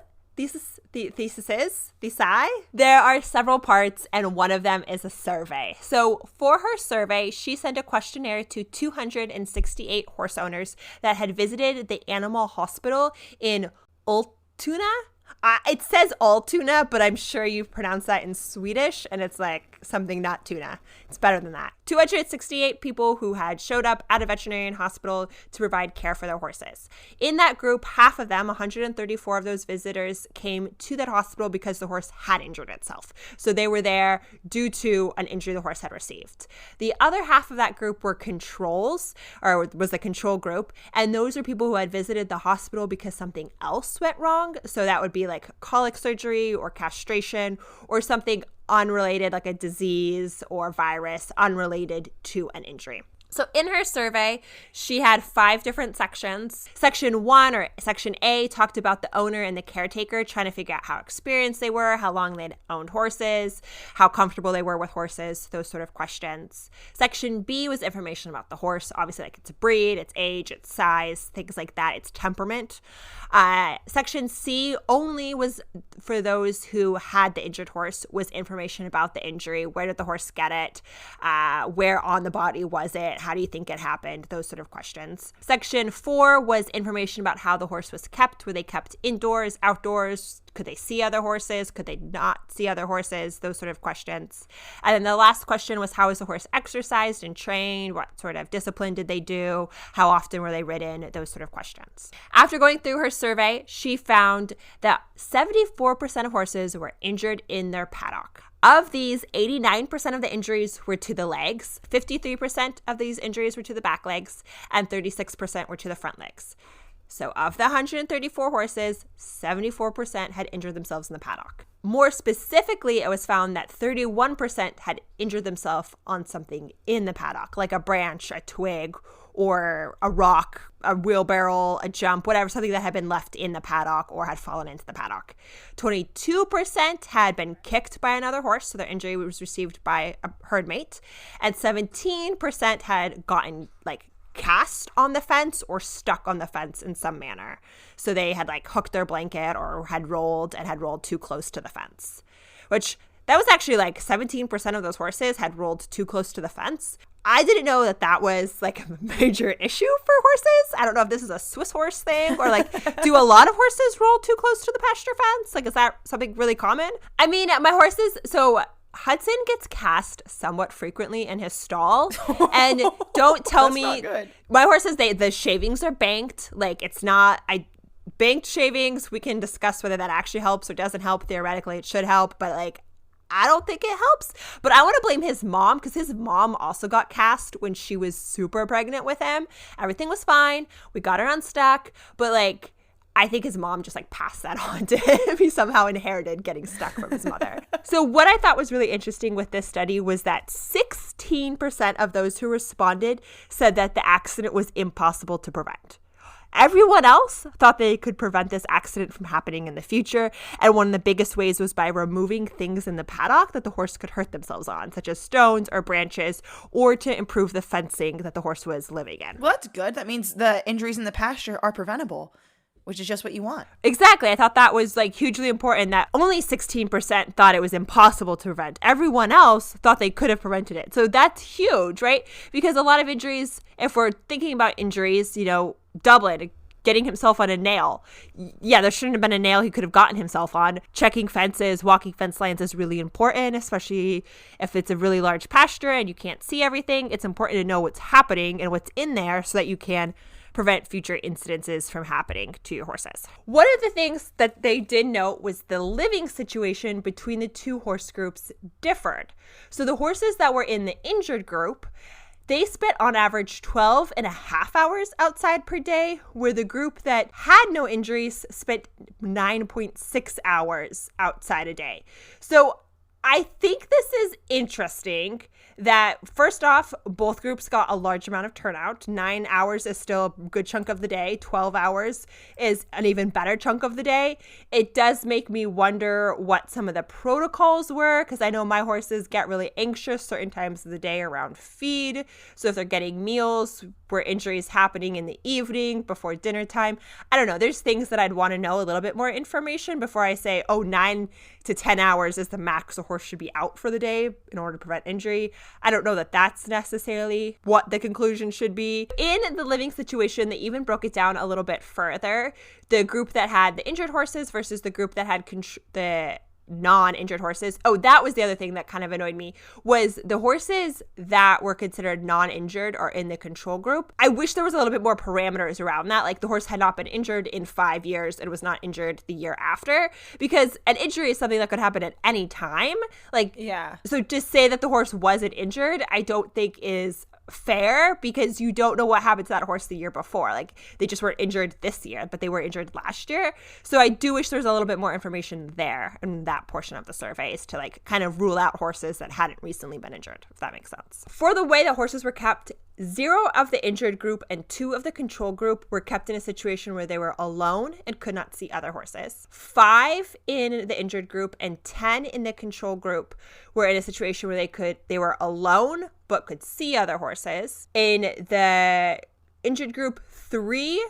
there are several parts, and one of them is a survey. So for her survey, she sent a questionnaire to 268 horse owners that had visited the animal hospital in Ultuna. It says Altuna, but I'm sure you pronounce that in Swedish, and it's like something not tuna. It's better than that. 268 people who had showed up at a veterinarian hospital to provide care for their horses. In that group, half of them, 134 of those visitors, came to that hospital because the horse had injured itself. So they were there due to an injury the horse had received. The other half of that group were controls, or was the control group, and those are people who had visited the hospital because something else went wrong. So that would be like colic surgery or castration or something unrelated, like a disease or virus unrelated to an injury. So in her survey, she had 5 different sections. Section 1, or Section A, talked about the owner and the caretaker trying to figure out how experienced they were, how long they'd owned horses, how comfortable they were with horses, those sort of questions. Section B was information about the horse, obviously like its breed, its age, its size, things like that, its temperament. Section C only was for those who had the injured horse, was information about the injury. Where did the horse get it? Where on the body was it? How do you think it happened? Those sort of questions. Section 4 was information about how the horse was kept. Were they kept indoors, outdoors, Could they see other horses? Could they not see other horses? Those sort of questions. And then the last question was, how was the horse exercised and trained? What sort of discipline did they do? How often were they ridden? Those sort of questions. After going through her survey, she found that 74% of horses were injured in their paddock. Of these, 89% of the injuries were to the legs, 53% of these injuries were to the back legs, and 36% were to the front legs. So of the 134 horses, 74% had injured themselves in the paddock. More specifically, it was found that 31% had injured themselves on something in the paddock, like a branch, a twig, or a rock, a wheelbarrow, a jump, whatever, something that had been left in the paddock or had fallen into the paddock. 22% had been kicked by another horse, so their injury was received by a herd mate, and 17% had gotten cast on the fence or stuck on the fence in some manner. So they had hooked their blanket or had rolled too close to the fence, which that was actually 17% of those horses had rolled too close to the fence. I didn't know that was a major issue for horses. I don't know if this is a Swiss horse thing or do a lot of horses roll too close to the pasture fence? Is that something really common? I mean, my horses, so Hudson gets cast somewhat frequently in his stall, and don't tell me my horses, the shavings are banked. It's not banked shavings. We can discuss whether that actually helps or doesn't help. Theoretically, it should help, but I don't think it helps. But I want to blame his mom, because his mom also got cast when she was super pregnant with him. Everything was fine. We got her unstuck, but I think his mom just passed that on to him. He somehow inherited getting stuck from his mother. So what I thought was really interesting with this study was that 16% of those who responded said that the accident was impossible to prevent. Everyone else thought they could prevent this accident from happening in the future, and one of the biggest ways was by removing things in the paddock that the horse could hurt themselves on, such as stones or branches, or to improve the fencing that the horse was living in. Well, that's good. That means the injuries in the pasture are preventable, which is just what you want. Exactly. I thought that was hugely important, that only 16% thought it was impossible to prevent. Everyone else thought they could have prevented it. So that's huge, right? Because a lot of injuries, if we're thinking about injuries, Dublin getting himself on a nail. Yeah, there shouldn't have been a nail he could have gotten himself on. Checking fences, walking fence lines is really important, especially if it's a really large pasture and you can't see everything. It's important to know what's happening and what's in there so that you can prevent future incidences from happening to your horses. One of the things that they did note was the living situation between the two horse groups differed. So the horses that were in the injured group, they spent on average 12 and a half hours outside per day, where the group that had no injuries spent 9.6 hours outside a day. So I think this is interesting that, first off, both groups got a large amount of turnout. 9 hours is still a good chunk of the day. 12 hours is an even better chunk of the day. It does make me wonder what some of the protocols were, because I know my horses get really anxious certain times of the day around feed. So if they're getting meals, were injuries happening in the evening before dinner time? I don't know. There's things that I'd want to know a little bit more information before I say, 9 to 10 hours is the max a horse should be out for the day in order to prevent injury. I don't know that that's necessarily what the conclusion should be. In the living situation, they even broke it down a little bit further. The group that had the injured horses versus the group that had the non-injured horses. Oh, that was the other thing that kind of annoyed me, was the horses that were considered non-injured or in the control group. I wish there was a little bit more parameters around that. The horse had not been injured in 5 years and was not injured the year after, because an injury is something that could happen at any time. Yeah. So to say that the horse wasn't injured, I don't think is fair, because you don't know what happened to that horse the year before. They just weren't injured this year, but they were injured last year. So I do wish there was a little bit more information there in that portion of the surveys to kind of rule out horses that hadn't recently been injured, if that makes sense. For the way that horses were kept, 0 of the injured group and 2 of the control group were kept in a situation where they were alone and could not see other horses. 5 in the injured group and 10 in the control group were in a situation where they were alone but could see other horses. In the injured group, 3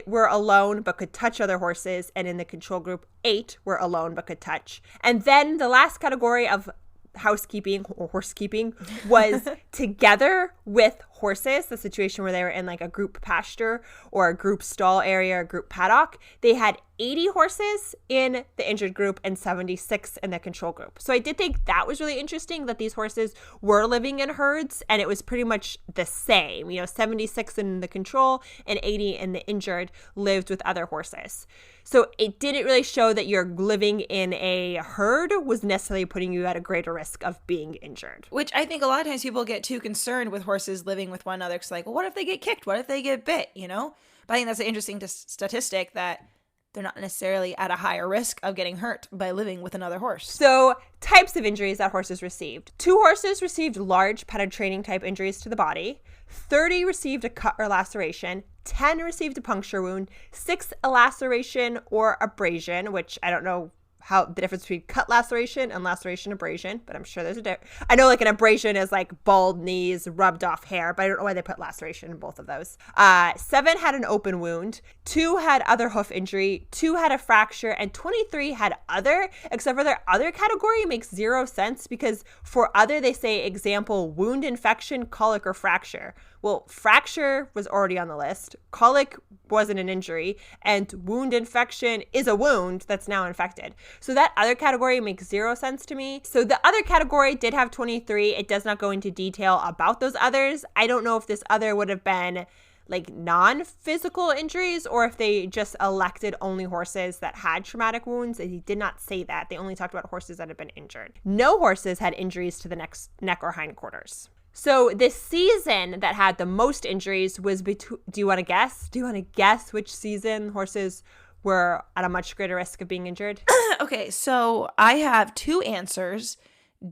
were alone but could touch other horses, and in the control group, 8 were alone but could touch. And then the last category of housekeeping or horsekeeping was together with horses, the situation where they were in like a group pasture or a group stall area or group paddock, they had 80 horses in the injured group and 76 in the control group. So I did think that was really interesting that these horses were living in herds and it was pretty much the same. 76 in the control and 80 in the injured lived with other horses. So it didn't really show that you're living in a herd was necessarily putting you at a greater risk of being injured. Which I think a lot of times people get too concerned with horses living with one another. It's like, well, what if they get kicked? What if they get bit? But I think that's an interesting statistic that they're not necessarily at a higher risk of getting hurt by living with another horse. So types of injuries that horses received. 2 horses received large penetrating type injuries to the body. 30 received a cut or laceration. 10 received a puncture wound. 6 a laceration or abrasion, which I don't know how the difference between cut laceration and laceration abrasion, but I'm sure there's a difference. I know like an abrasion is like bald knees, rubbed off hair, but I don't know why they put laceration in both of those. 7 had an open wound, 2 had other hoof injury, 2 had a fracture, and 23 had other, except for their other category makes 0 sense because for other they say example, wound infection, colic, or fracture. Well, fracture was already on the list. Colic wasn't an injury, and wound infection is a wound that's now infected. So that other category makes 0 sense to me. So the other category did have 23. It does not go into detail about those others. I don't know if this other would have been like non-physical injuries or if they just elected only horses that had traumatic wounds. They did not say that. They only talked about horses that had been injured. No horses had injuries to the neck or hindquarters. So this season that had the most injuries was between, do you want to guess? Do you want to guess which season horses were at a much greater risk of being injured? Okay, so I have 2 answers.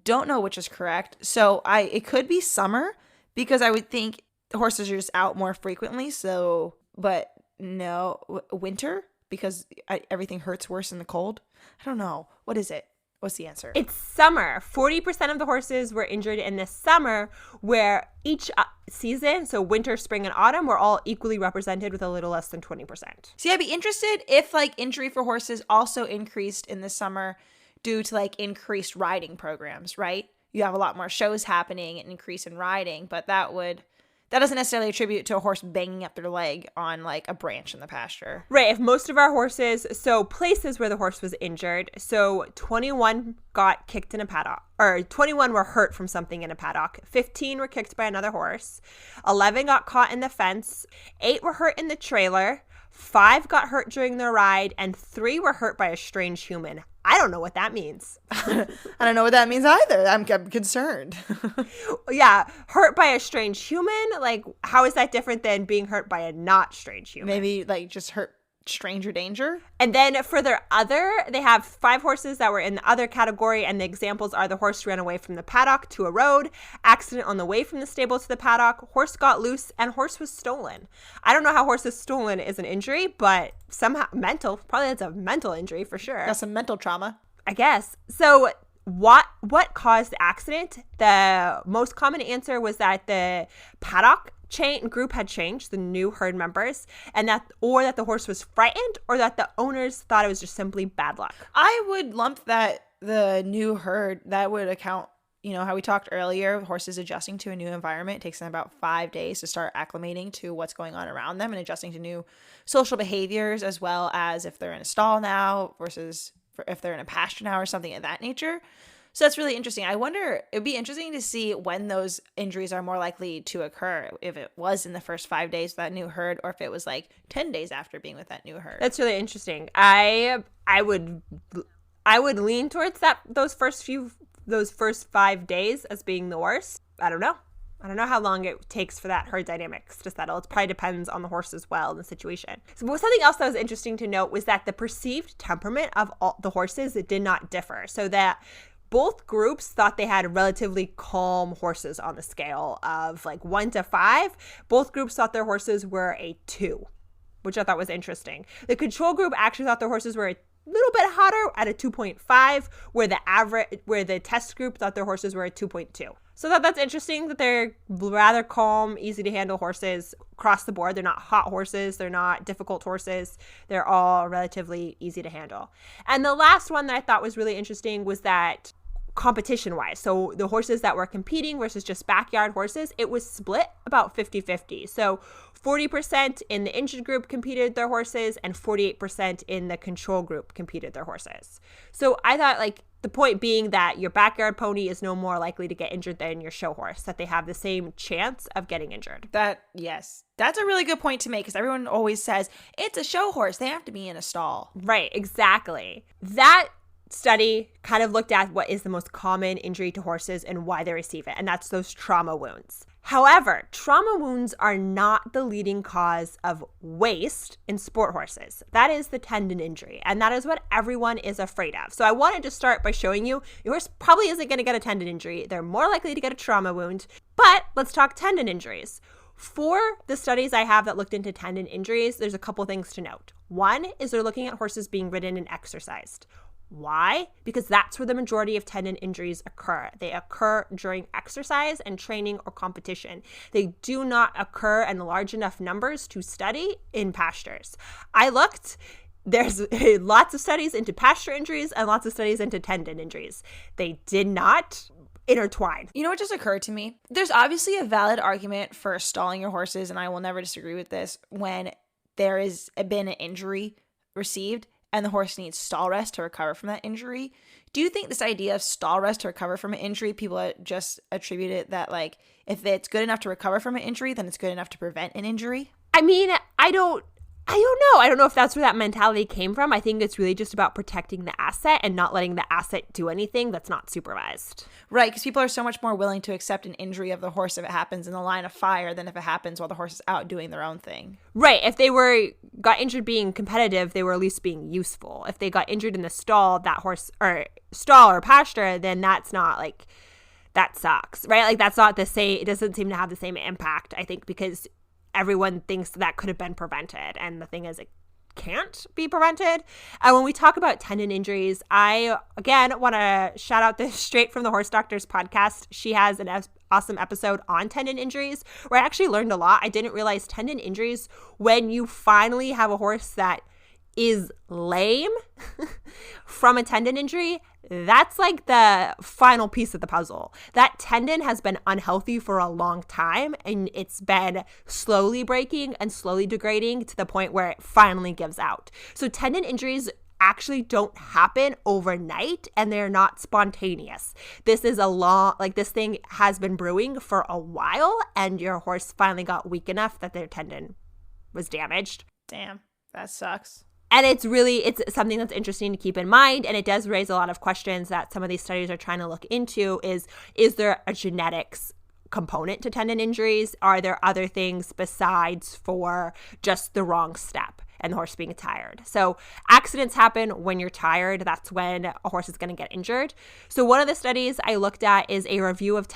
Don't know which is correct. So it could be summer because I would think horses are just out more frequently. So, but no, winter because everything hurts worse in the cold. I don't know. What is it? What's the answer? It's summer. 40% of the horses were injured in the summer, where each season, so winter, spring, and autumn, were all equally represented with a little less than 20%. See, I'd be interested if like injury for horses also increased in the summer due to like increased riding programs, right? You have a lot more shows happening, an increase in riding, but that doesn't necessarily attribute to a horse banging up their leg on like a branch in the pasture. Right. If most of our horses, so places where the horse was injured, so 21 got kicked in a paddock, or 21 were hurt from something in a paddock. 15 were kicked by another horse. 11 got caught in the fence. 8 were hurt in the trailer. 5 got hurt during their ride, and 3 were hurt by a strange human. I don't know what that means. I don't know what that means either. I'm concerned. Yeah, hurt by a strange human? Like, how is that different than being hurt by a not strange human? Maybe, like, just hurt stranger danger? And then for their other, they have 5 horses that were in the other category, and the examples are the horse ran away from the paddock to a road, accident on the way from the stable to the paddock, horse got loose, and horse was stolen. I don't know how horse is stolen is an injury, but somehow mental, probably that's a mental injury for sure. That's some mental trauma. I guess. So what caused the accident? The most common answer was that the paddock group had changed, the new herd members, and that the horse was frightened, or that the owners thought it was just simply bad luck. I would lump that the new herd, that would account, how we talked earlier, horses adjusting to a new environment. It takes them about 5 days to start acclimating to what's going on around them and adjusting to new social behaviors, as well as if they're in a stall now versus if they're in a pasture now or something of that nature. So that's really interesting. I wonder, it'd be interesting to see when those injuries are more likely to occur, if it was in the first 5 days with that new herd, or if it was like 10 days after being with that new herd. That's really interesting. I would lean towards those first 5 days as being the worst. I don't know. I don't know how long it takes for that herd dynamics to settle. It probably depends on the horse as well and the situation. So something else that was interesting to note was that the perceived temperament of all the horses, it did not differ. So that both groups thought they had relatively calm horses on the scale of like 1 to 5. Both groups thought their horses were a 2, which I thought was interesting. The control group actually thought their horses were a little bit hotter at a 2.5, where the test group thought their horses were a 2.2. So that's interesting that they're rather calm, easy to handle horses across the board. They're not hot horses. They're not difficult horses. They're all relatively easy to handle. And the last one that I thought was really interesting was that competition wise. So the horses that were competing versus just backyard horses, it was split about 50-50. So 40% in the injured group competed their horses and 48% in the control group competed their horses. So I thought, like, the point being that your backyard pony is no more likely to get injured than your show horse, that they have the same chance of getting injured. Yes, that's a really good point to make, because everyone always says it's a show horse, they have to be in a stall. Right, exactly. That study kind of looked at what is the most common injury to horses and why they receive it, and that's those trauma wounds. However, trauma wounds are not the leading cause of waste in sport horses. That is the tendon injury, and that is what everyone is afraid of. So I wanted to start by showing you your horse probably isn't going to get a tendon injury. They're more likely to get a trauma wound, but let's talk tendon injuries. For the studies I have that looked into tendon injuries, there's a couple things to note. One is they're looking at horses being ridden and exercised. Why? Because that's where the majority of tendon injuries occur. They occur during exercise and training or competition. They do not occur in large enough numbers to study in pastures. I looked. There's lots of studies into pasture injuries and lots of studies into tendon injuries. They did not intertwine. You know what just occurred to me? There's obviously a valid argument for stalling your horses, and I will never disagree with this, when there has been an injury received and the horse needs stall rest to recover from that injury. Do you think this idea of stall rest to recover from an injury, people just attribute it that, like, if it's good enough to recover from an injury, then it's good enough to prevent an injury? I mean, I don't know. I don't know if that's where that mentality came from. I think it's really just about protecting the asset and not letting the asset do anything that's not supervised. Right, because people are so much more willing to accept an injury of the horse if it happens in the line of fire than if it happens while the horse is out doing their own thing. Right. If they got injured being competitive, they were at least being useful. If they got injured in the stall, stall or pasture, then that's not, like, that sucks, right? Like, that's not the same. It doesn't seem to have the same impact, I think, because everyone thinks that could have been prevented. And the thing is, it can't be prevented. And when we talk about tendon injuries, I, again, want to shout out the Straight from the Horse Doctors podcast. She has an awesome episode on tendon injuries where I actually learned a lot. I didn't realize tendon injuries, when you finally have a horse that is lame from a tendon injury, that's like the final piece of the puzzle. That tendon has been unhealthy for a long time, and it's been slowly breaking and slowly degrading to the point where it finally gives out. So tendon injuries actually don't happen overnight, and they're not spontaneous. This is this thing has been brewing for a while, and your horse finally got weak enough that their tendon was damaged. Damn, that sucks. And it's something that's interesting to keep in mind, and it does raise a lot of questions that some of these studies are trying to look into. Is there a genetics component to tendon injuries? Are there other things besides for just the wrong step and the horse being tired? So accidents happen when you're tired. That's when a horse is going to get injured. So one of the studies I looked at is a review of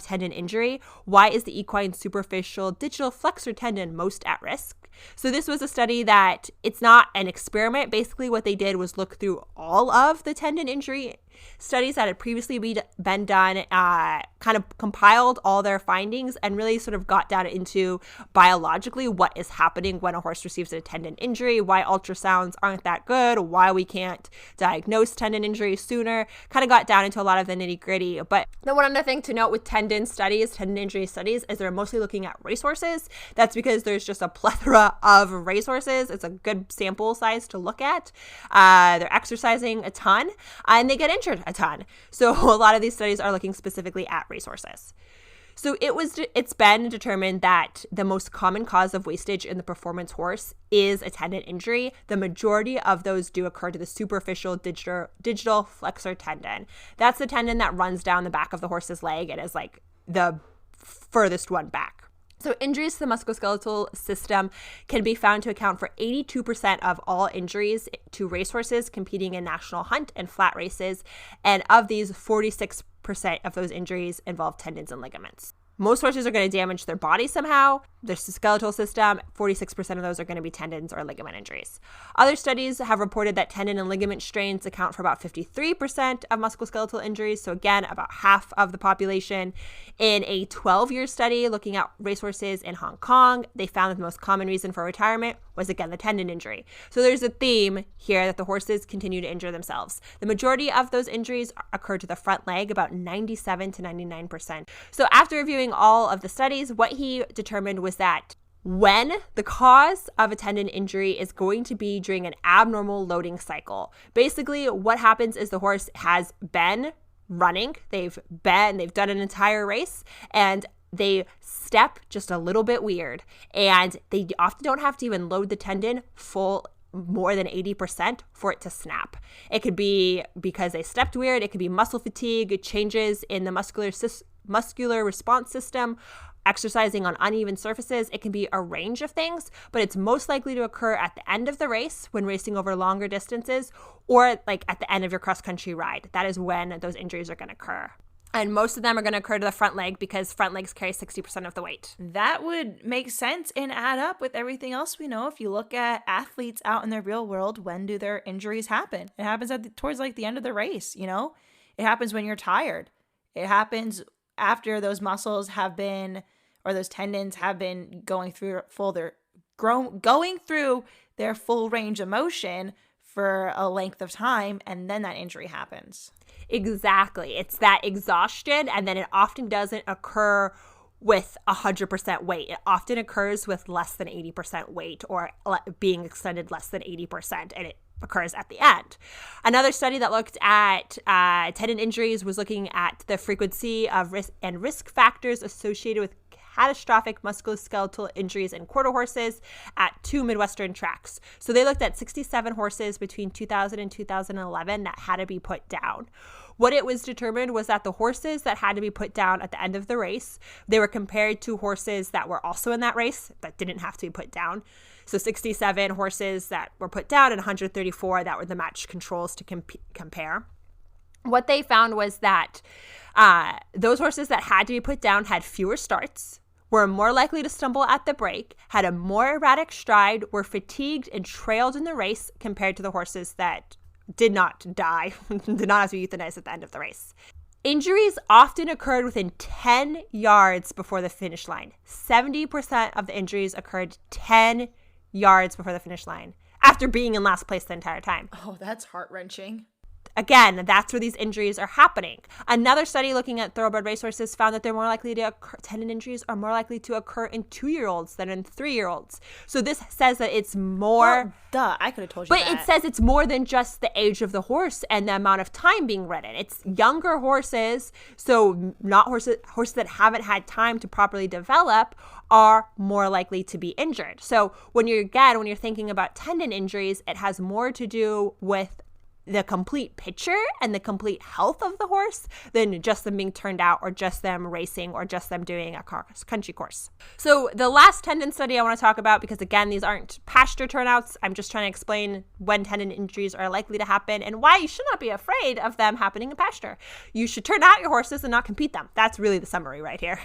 tendon injury. Why is the equine superficial digital flexor tendon most at risk? So this was a study that it's not an experiment. Basically, what they did was look through all of the tendon injury studies that had previously been done, kind of compiled all their findings, and really sort of got down into biologically what is happening when a horse receives a tendon injury, why ultrasounds aren't that good, why we can't diagnose tendon injury sooner, kind of got down into a lot of the nitty gritty. But the one other thing to note with tendon injury studies, is they're mostly looking at racehorses. That's because there's just a plethora of racehorses. It's a good sample size to look at. They're exercising a ton, and they get injured a ton. So a lot of these studies are looking specifically at racehorses. So it's been determined that the most common cause of wastage in the performance horse is a tendon injury. The majority of those do occur to the superficial digital flexor tendon. That's the tendon that runs down the back of the horse's leg and is like the furthest one back. So injuries to the musculoskeletal system can be found to account for 82% of all injuries to racehorses competing in national hunt and flat races. And of these, 46% of those injuries involve tendons and ligaments. Most horses are going to damage their body somehow, their skeletal system. 46% of those are going to be tendons or ligament injuries. Other studies have reported that tendon and ligament strains account for about 53% of musculoskeletal injuries. So again, about half of the population. In a 12-year study looking at racehorses in Hong Kong, they found that the most common reason for retirement was, again, the tendon injury. So there's a theme here that the horses continue to injure themselves. The majority of those injuries occur to the front leg, about 97 to 99%. So after reviewing all of the studies, what he determined was that when the cause of a tendon injury is going to be during an abnormal loading cycle. Basically, what happens is the horse has been running, they've done an entire race, and they step just a little bit weird, and they often don't have to even load the tendon full more than 80% for it to snap. It could be because they stepped weird, it could be muscle fatigue, changes in the muscular response system, exercising on uneven surfaces. It can be a range of things, but it's most likely to occur at the end of the race when racing over longer distances, or like at the end of your cross-country ride. That is when those injuries are going to occur. And most of them are going to occur to the front leg because front legs carry 60% of the weight. That would make sense and add up with everything else we know. If you look at athletes out in the real world, when do their injuries happen? It happens towards like the end of the race, you know? It happens when you're tired. It happens after those muscles have been, or those tendons have been going through their full range of motion for a length of time, and then that injury happens. Exactly. It's that exhaustion, and then it often doesn't occur with 100% weight. It often occurs with less than 80% weight, or being extended less than 80%, and it occurs at the end. Another study that looked at tendon injuries was looking at the frequency of risk factors associated with catastrophic musculoskeletal injuries in quarter horses at 2 Midwestern tracks. So they looked at 67 horses between 2000 and 2011 that had to be put down. What it was determined was that the horses that had to be put down at the end of the race, they were compared to horses that were also in that race that didn't have to be put down. So 67 horses that were put down and 134 that were the match controls to compare. What they found was that those horses that had to be put down had fewer starts, were more likely to stumble at the break, had a more erratic stride, were fatigued and trailed in the race compared to the horses that did not die, did not have to be euthanized at the end of the race. Injuries often occurred within 10 yards before the finish line. 70% of the injuries occurred 10 yards before the finish line after being in last place the entire time. Oh, that's heart-wrenching. Again, that's where these injuries are happening. Another study looking at thoroughbred racehorses found that they're more likely to occur, tendon injuries are more likely to occur in 2-year-olds than in 3-year-olds. So this says that it's more... Well, I could have told you that. But it says it's more than just the age of the horse and the amount of time being ridden. It's younger horses, so not horses that haven't had time to properly develop are more likely to be injured. So when you're thinking about tendon injuries, it has more to do with the complete picture and the complete health of the horse than just them being turned out or just them racing or just them doing a country course. So the last tendon study I want to talk about, because again, these aren't pasture turnouts. I'm just trying to explain when tendon injuries are likely to happen and why you should not be afraid of them happening in pasture. You should turn out your horses and not compete them. That's really the summary right here.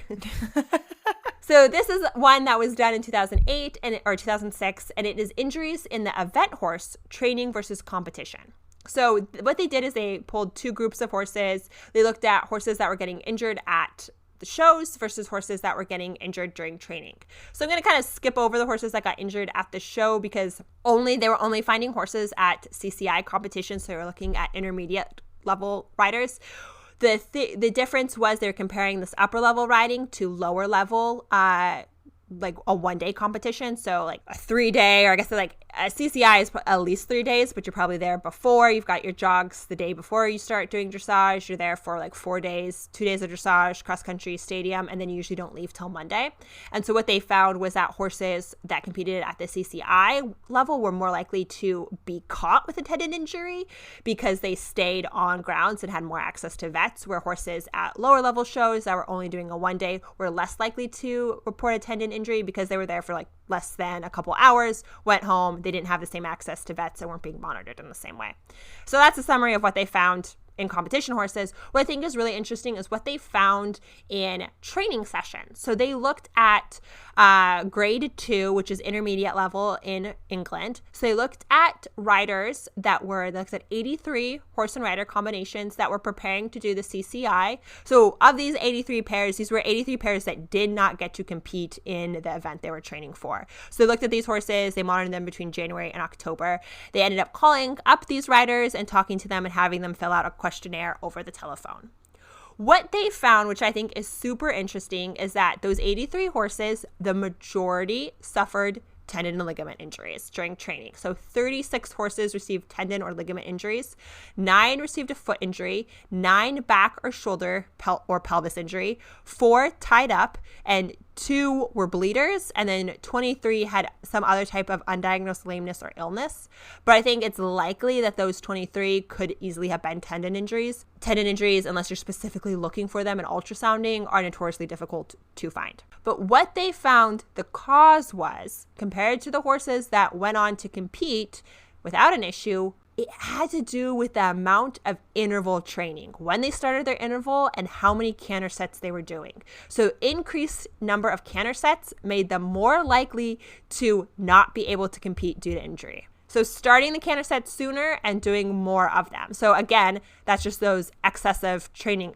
So this is one that was done in 2008 or 2006, and it is injuries in the event horse training versus competition. So what they did is they pulled 2 groups of horses. They looked at horses that were getting injured at the shows versus horses that were getting injured during training. So I'm going to kind of skip over the horses that got injured at the show because they were only finding horses at CCI competitions. So they were looking at intermediate level riders. The difference was they're comparing this upper level riding to lower level like a 1-day competition. So like a 3-day, or I guess like a CCI is at least 3 days, but you're probably there before. You've got your jogs the day before you start doing dressage. You're there for like 4 days, 2 days of dressage, cross country, stadium, and then you usually don't leave till Monday. And so what they found was that horses that competed at the CCI level were more likely to be caught with a tendon injury because they stayed on grounds and had more access to vets, where horses at lower level shows that were only doing a 1-day were less likely to report a tendon injury because they were there for like less than a couple hours, went home, they didn't have the same access to vets and weren't being monitored in the same way. So that's a summary of what they found in competition horses. What I think is really interesting is what they found in training sessions. So they looked at grade 2, which is intermediate level in England. So they looked at riders they looked at 83 horse and rider combinations that were preparing to do the CCI. So of these 83 pairs, these were 83 pairs that did not get to compete in the event they were training for. So they looked at these horses, they monitored them between January and October. They ended up calling up these riders and talking to them and having them fill out a questionnaire over the telephone. What they found, which I think is super interesting, is that those 83 horses, the majority suffered tendon and ligament injuries during training. So 36 horses received tendon or ligament injuries, 9 received a foot injury, 9 back or shoulder or pelvis injury, 4 tied up, and 2 were bleeders, and then 23 had some other type of undiagnosed lameness or illness. But I think it's likely that those 23 could easily have been tendon injuries. Tendon injuries, unless you're specifically looking for them in ultrasounding, are notoriously difficult to find. But what they found the cause was, compared to the horses that went on to compete without an issue, it had to do with the amount of interval training, when they started their interval and how many canter sets they were doing. So increased number of canter sets made them more likely to not be able to compete due to injury. So starting the canter sets sooner and doing more of them. So again, that's just those excessive training.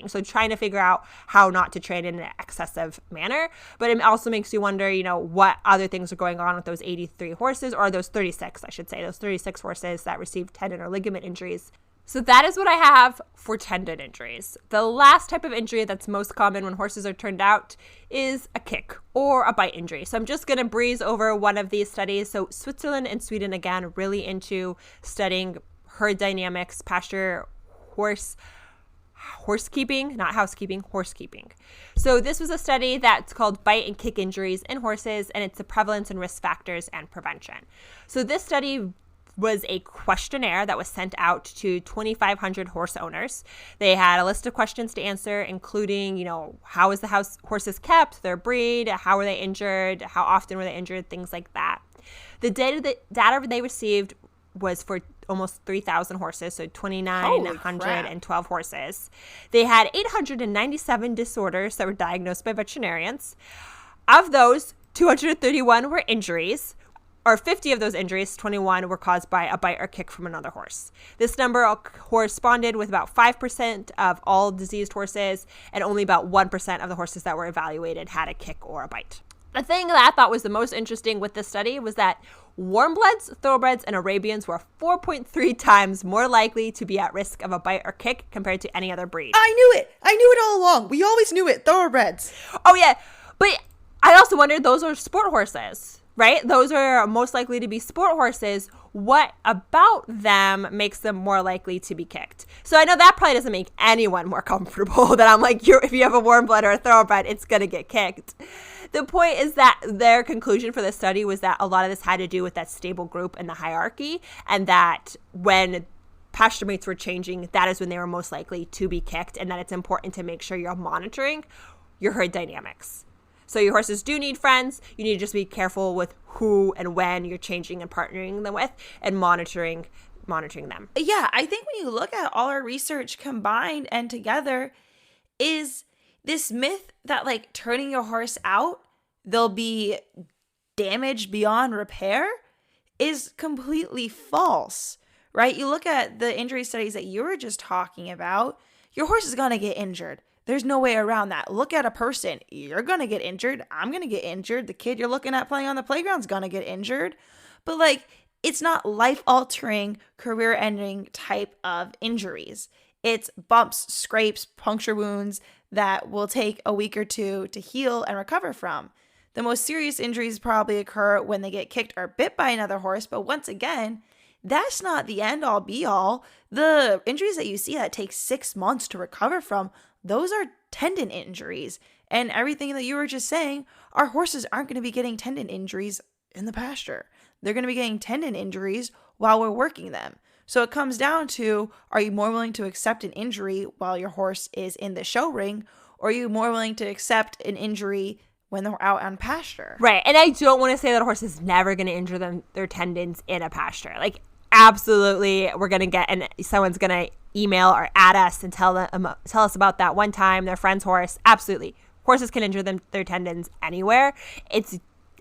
So trying to figure out how not to train in an excessive manner. But it also makes you wonder, what other things are going on with those 83 horses, or those 36, I should say, those 36 horses that received tendon or ligament injuries. So that is what I have for tendon injuries. The last type of injury that's most common when horses are turned out is a kick or a bite injury. So I'm just going to breeze over one of these studies. So Switzerland and Sweden, again, really into studying herd dynamics, pasture, horsekeeping, not housekeeping, horsekeeping. So this was a study that's called Bite and Kick Injuries in Horses, and it's the prevalence and risk factors and prevention. So this study was a questionnaire that was sent out to 2,500 horse owners. They had a list of questions to answer, including, how is the horses kept, their breed, how were they injured, how often were they injured, things like that. The data they received was for almost 3,000 horses, so 2,912 horses. They had 897 disorders that were diagnosed by veterinarians. Of those, 231 were injuries, or 50 of those injuries, 21 were caused by a bite or kick from another horse. This number corresponded with about 5% of all diseased horses, and only about 1% of the horses that were evaluated had a kick or a bite. The thing that I thought was the most interesting with this study was that warm bloods, thoroughbreds, and Arabians were 4.3 times more likely to be at risk of a bite or kick compared to any other breed. I knew it all along. We always knew it. Thoroughbreds. Oh, yeah. But I also wondered, those are sport horses, right? Those are most likely to be sport horses. What about them makes them more likely to be kicked? So I know that probably doesn't make anyone more comfortable that I'm like, if you have a warm blood or a thoroughbred, it's going to get kicked. The point is that their conclusion for this study was that a lot of this had to do with that stable group and the hierarchy, and that when pasture mates were changing, that is when they were most likely to be kicked, and that it's important to make sure you're monitoring your herd dynamics. So your horses do need friends. You need to just be careful with who and when you're changing and partnering them with, and monitoring them. Yeah, I think when you look at all our research combined and together, is this myth that turning your horse out, they'll be damaged beyond repair, is completely false, right? You look at the injury studies that you were just talking about, your horse is going to get injured. There's no way around that. Look at a person. You're going to get injured. I'm going to get injured. The kid you're looking at playing on the playground is going to get injured. But it's not life-altering, career-ending type of injuries. It's bumps, scrapes, puncture wounds that will take a week or two to heal and recover from. The most serious injuries probably occur when they get kicked or bit by another horse, but once again, that's not the end-all be-all. The injuries that you see that take 6 months to recover from, those are tendon injuries. And everything that you were just saying, our horses aren't going to be getting tendon injuries in the pasture. They're going to be getting tendon injuries while we're working them. So it comes down to, are you more willing to accept an injury while your horse is in the show ring, or are you more willing to accept an injury when they're out on pasture? Right. And I don't want to say that a horse is never going to injure their tendons in a pasture. Absolutely, we're going to get, and someone's going to email or add us and tell us about that one time, their friend's horse. Absolutely. horses can injure their tendons anywhere.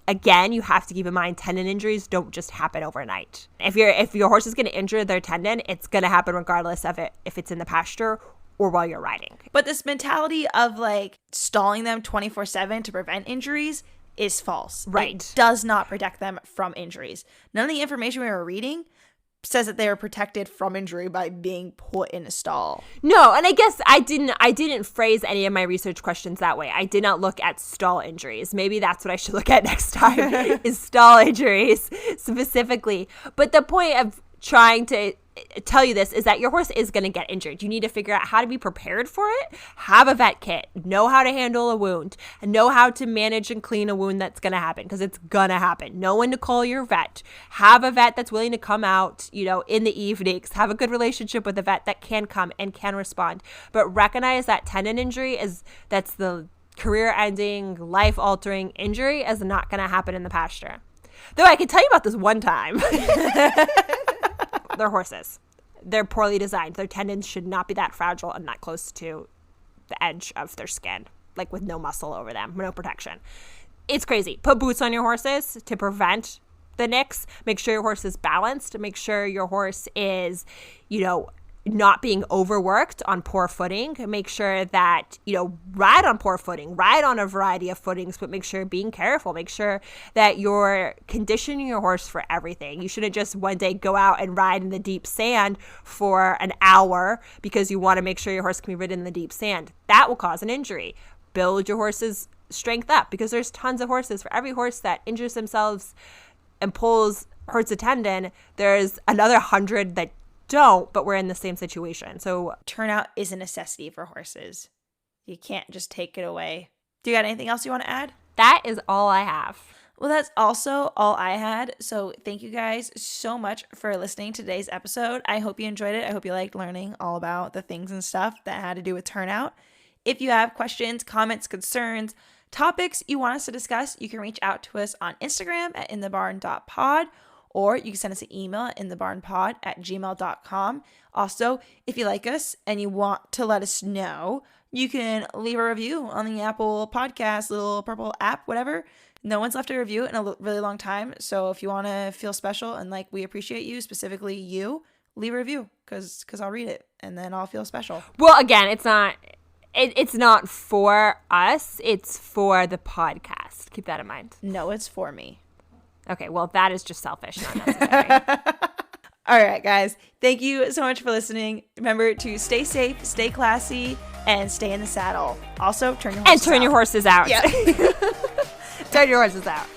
Again, you have to keep in mind tendon injuries don't just happen overnight. If your horse is going to injure their tendon, it's going to happen regardless of if it's in the pasture or while you're riding. But this mentality of like stalling them 24/7 to prevent injuries is false. Right. It does not protect them from injuries. None of the information we were reading says that they are protected from injury by being put in a stall. No, and I guess I didn't phrase any of my research questions that way. I did not look at stall injuries. Maybe that's what I should look at next time is stall injuries specifically. But the point of trying to tell you this is that your horse is going to get injured. You need to figure out how to be prepared for it. Have a vet kit. Know how to handle a wound. And know how to manage and clean a wound that's going to happen, because it's going to happen. Know when to call your vet. Have a vet that's willing to come out, in the evenings. Have a good relationship with a vet that can come and can respond. But recognize that tendon injury that's the career-ending, life-altering injury is not going to happen in the pasture. Though I can tell you about this one time. They're horses. They're poorly designed. Their tendons should not be that fragile and not close to the edge of their skin, like with no muscle over them, no protection. It's crazy. Put boots on your horses to prevent the nicks. Make sure your horse is balanced. Make sure your horse is, not being overworked on poor footing. Make sure that, ride on poor footing, ride on a variety of footings, but make sure being careful. Make sure that you're conditioning your horse for everything. You shouldn't just one day go out and ride in the deep sand for an hour because you want to make sure your horse can be ridden in the deep sand. That will cause an injury. Build your horse's strength up, because there's tons of horses. For every horse that injures themselves and hurts a tendon, there's another 100 that don't, but we're in the same situation. So turnout is a necessity for horses. You can't just take it away. Do you got anything else you want to add? That is all I have. Well, that's also all I had. So thank you guys so much for listening to today's episode. I hope you enjoyed it. I hope you liked learning all about the things and stuff that had to do with turnout. If you have questions, comments, concerns, topics you want us to discuss, you can reach out to us on Instagram at inthebarn.pod. Or you can send us an email at inthebarnpod@gmail.com. Also, if you like us and you want to let us know, you can leave a review on the Apple Podcast, little purple app, whatever. No one's left a review in a really long time. So if you want to feel special and like we appreciate you, specifically you, leave a review because I'll read it and then I'll feel special. Well, again, it's not for us. It's for the podcast. Keep that in mind. No, it's for me. Okay, well, that is just selfish, not necessary. All right, guys. Thank you so much for listening. Remember to stay safe, stay classy, and stay in the saddle. Also, turn your horses out. Your horses out. Yeah. Turn your horses out.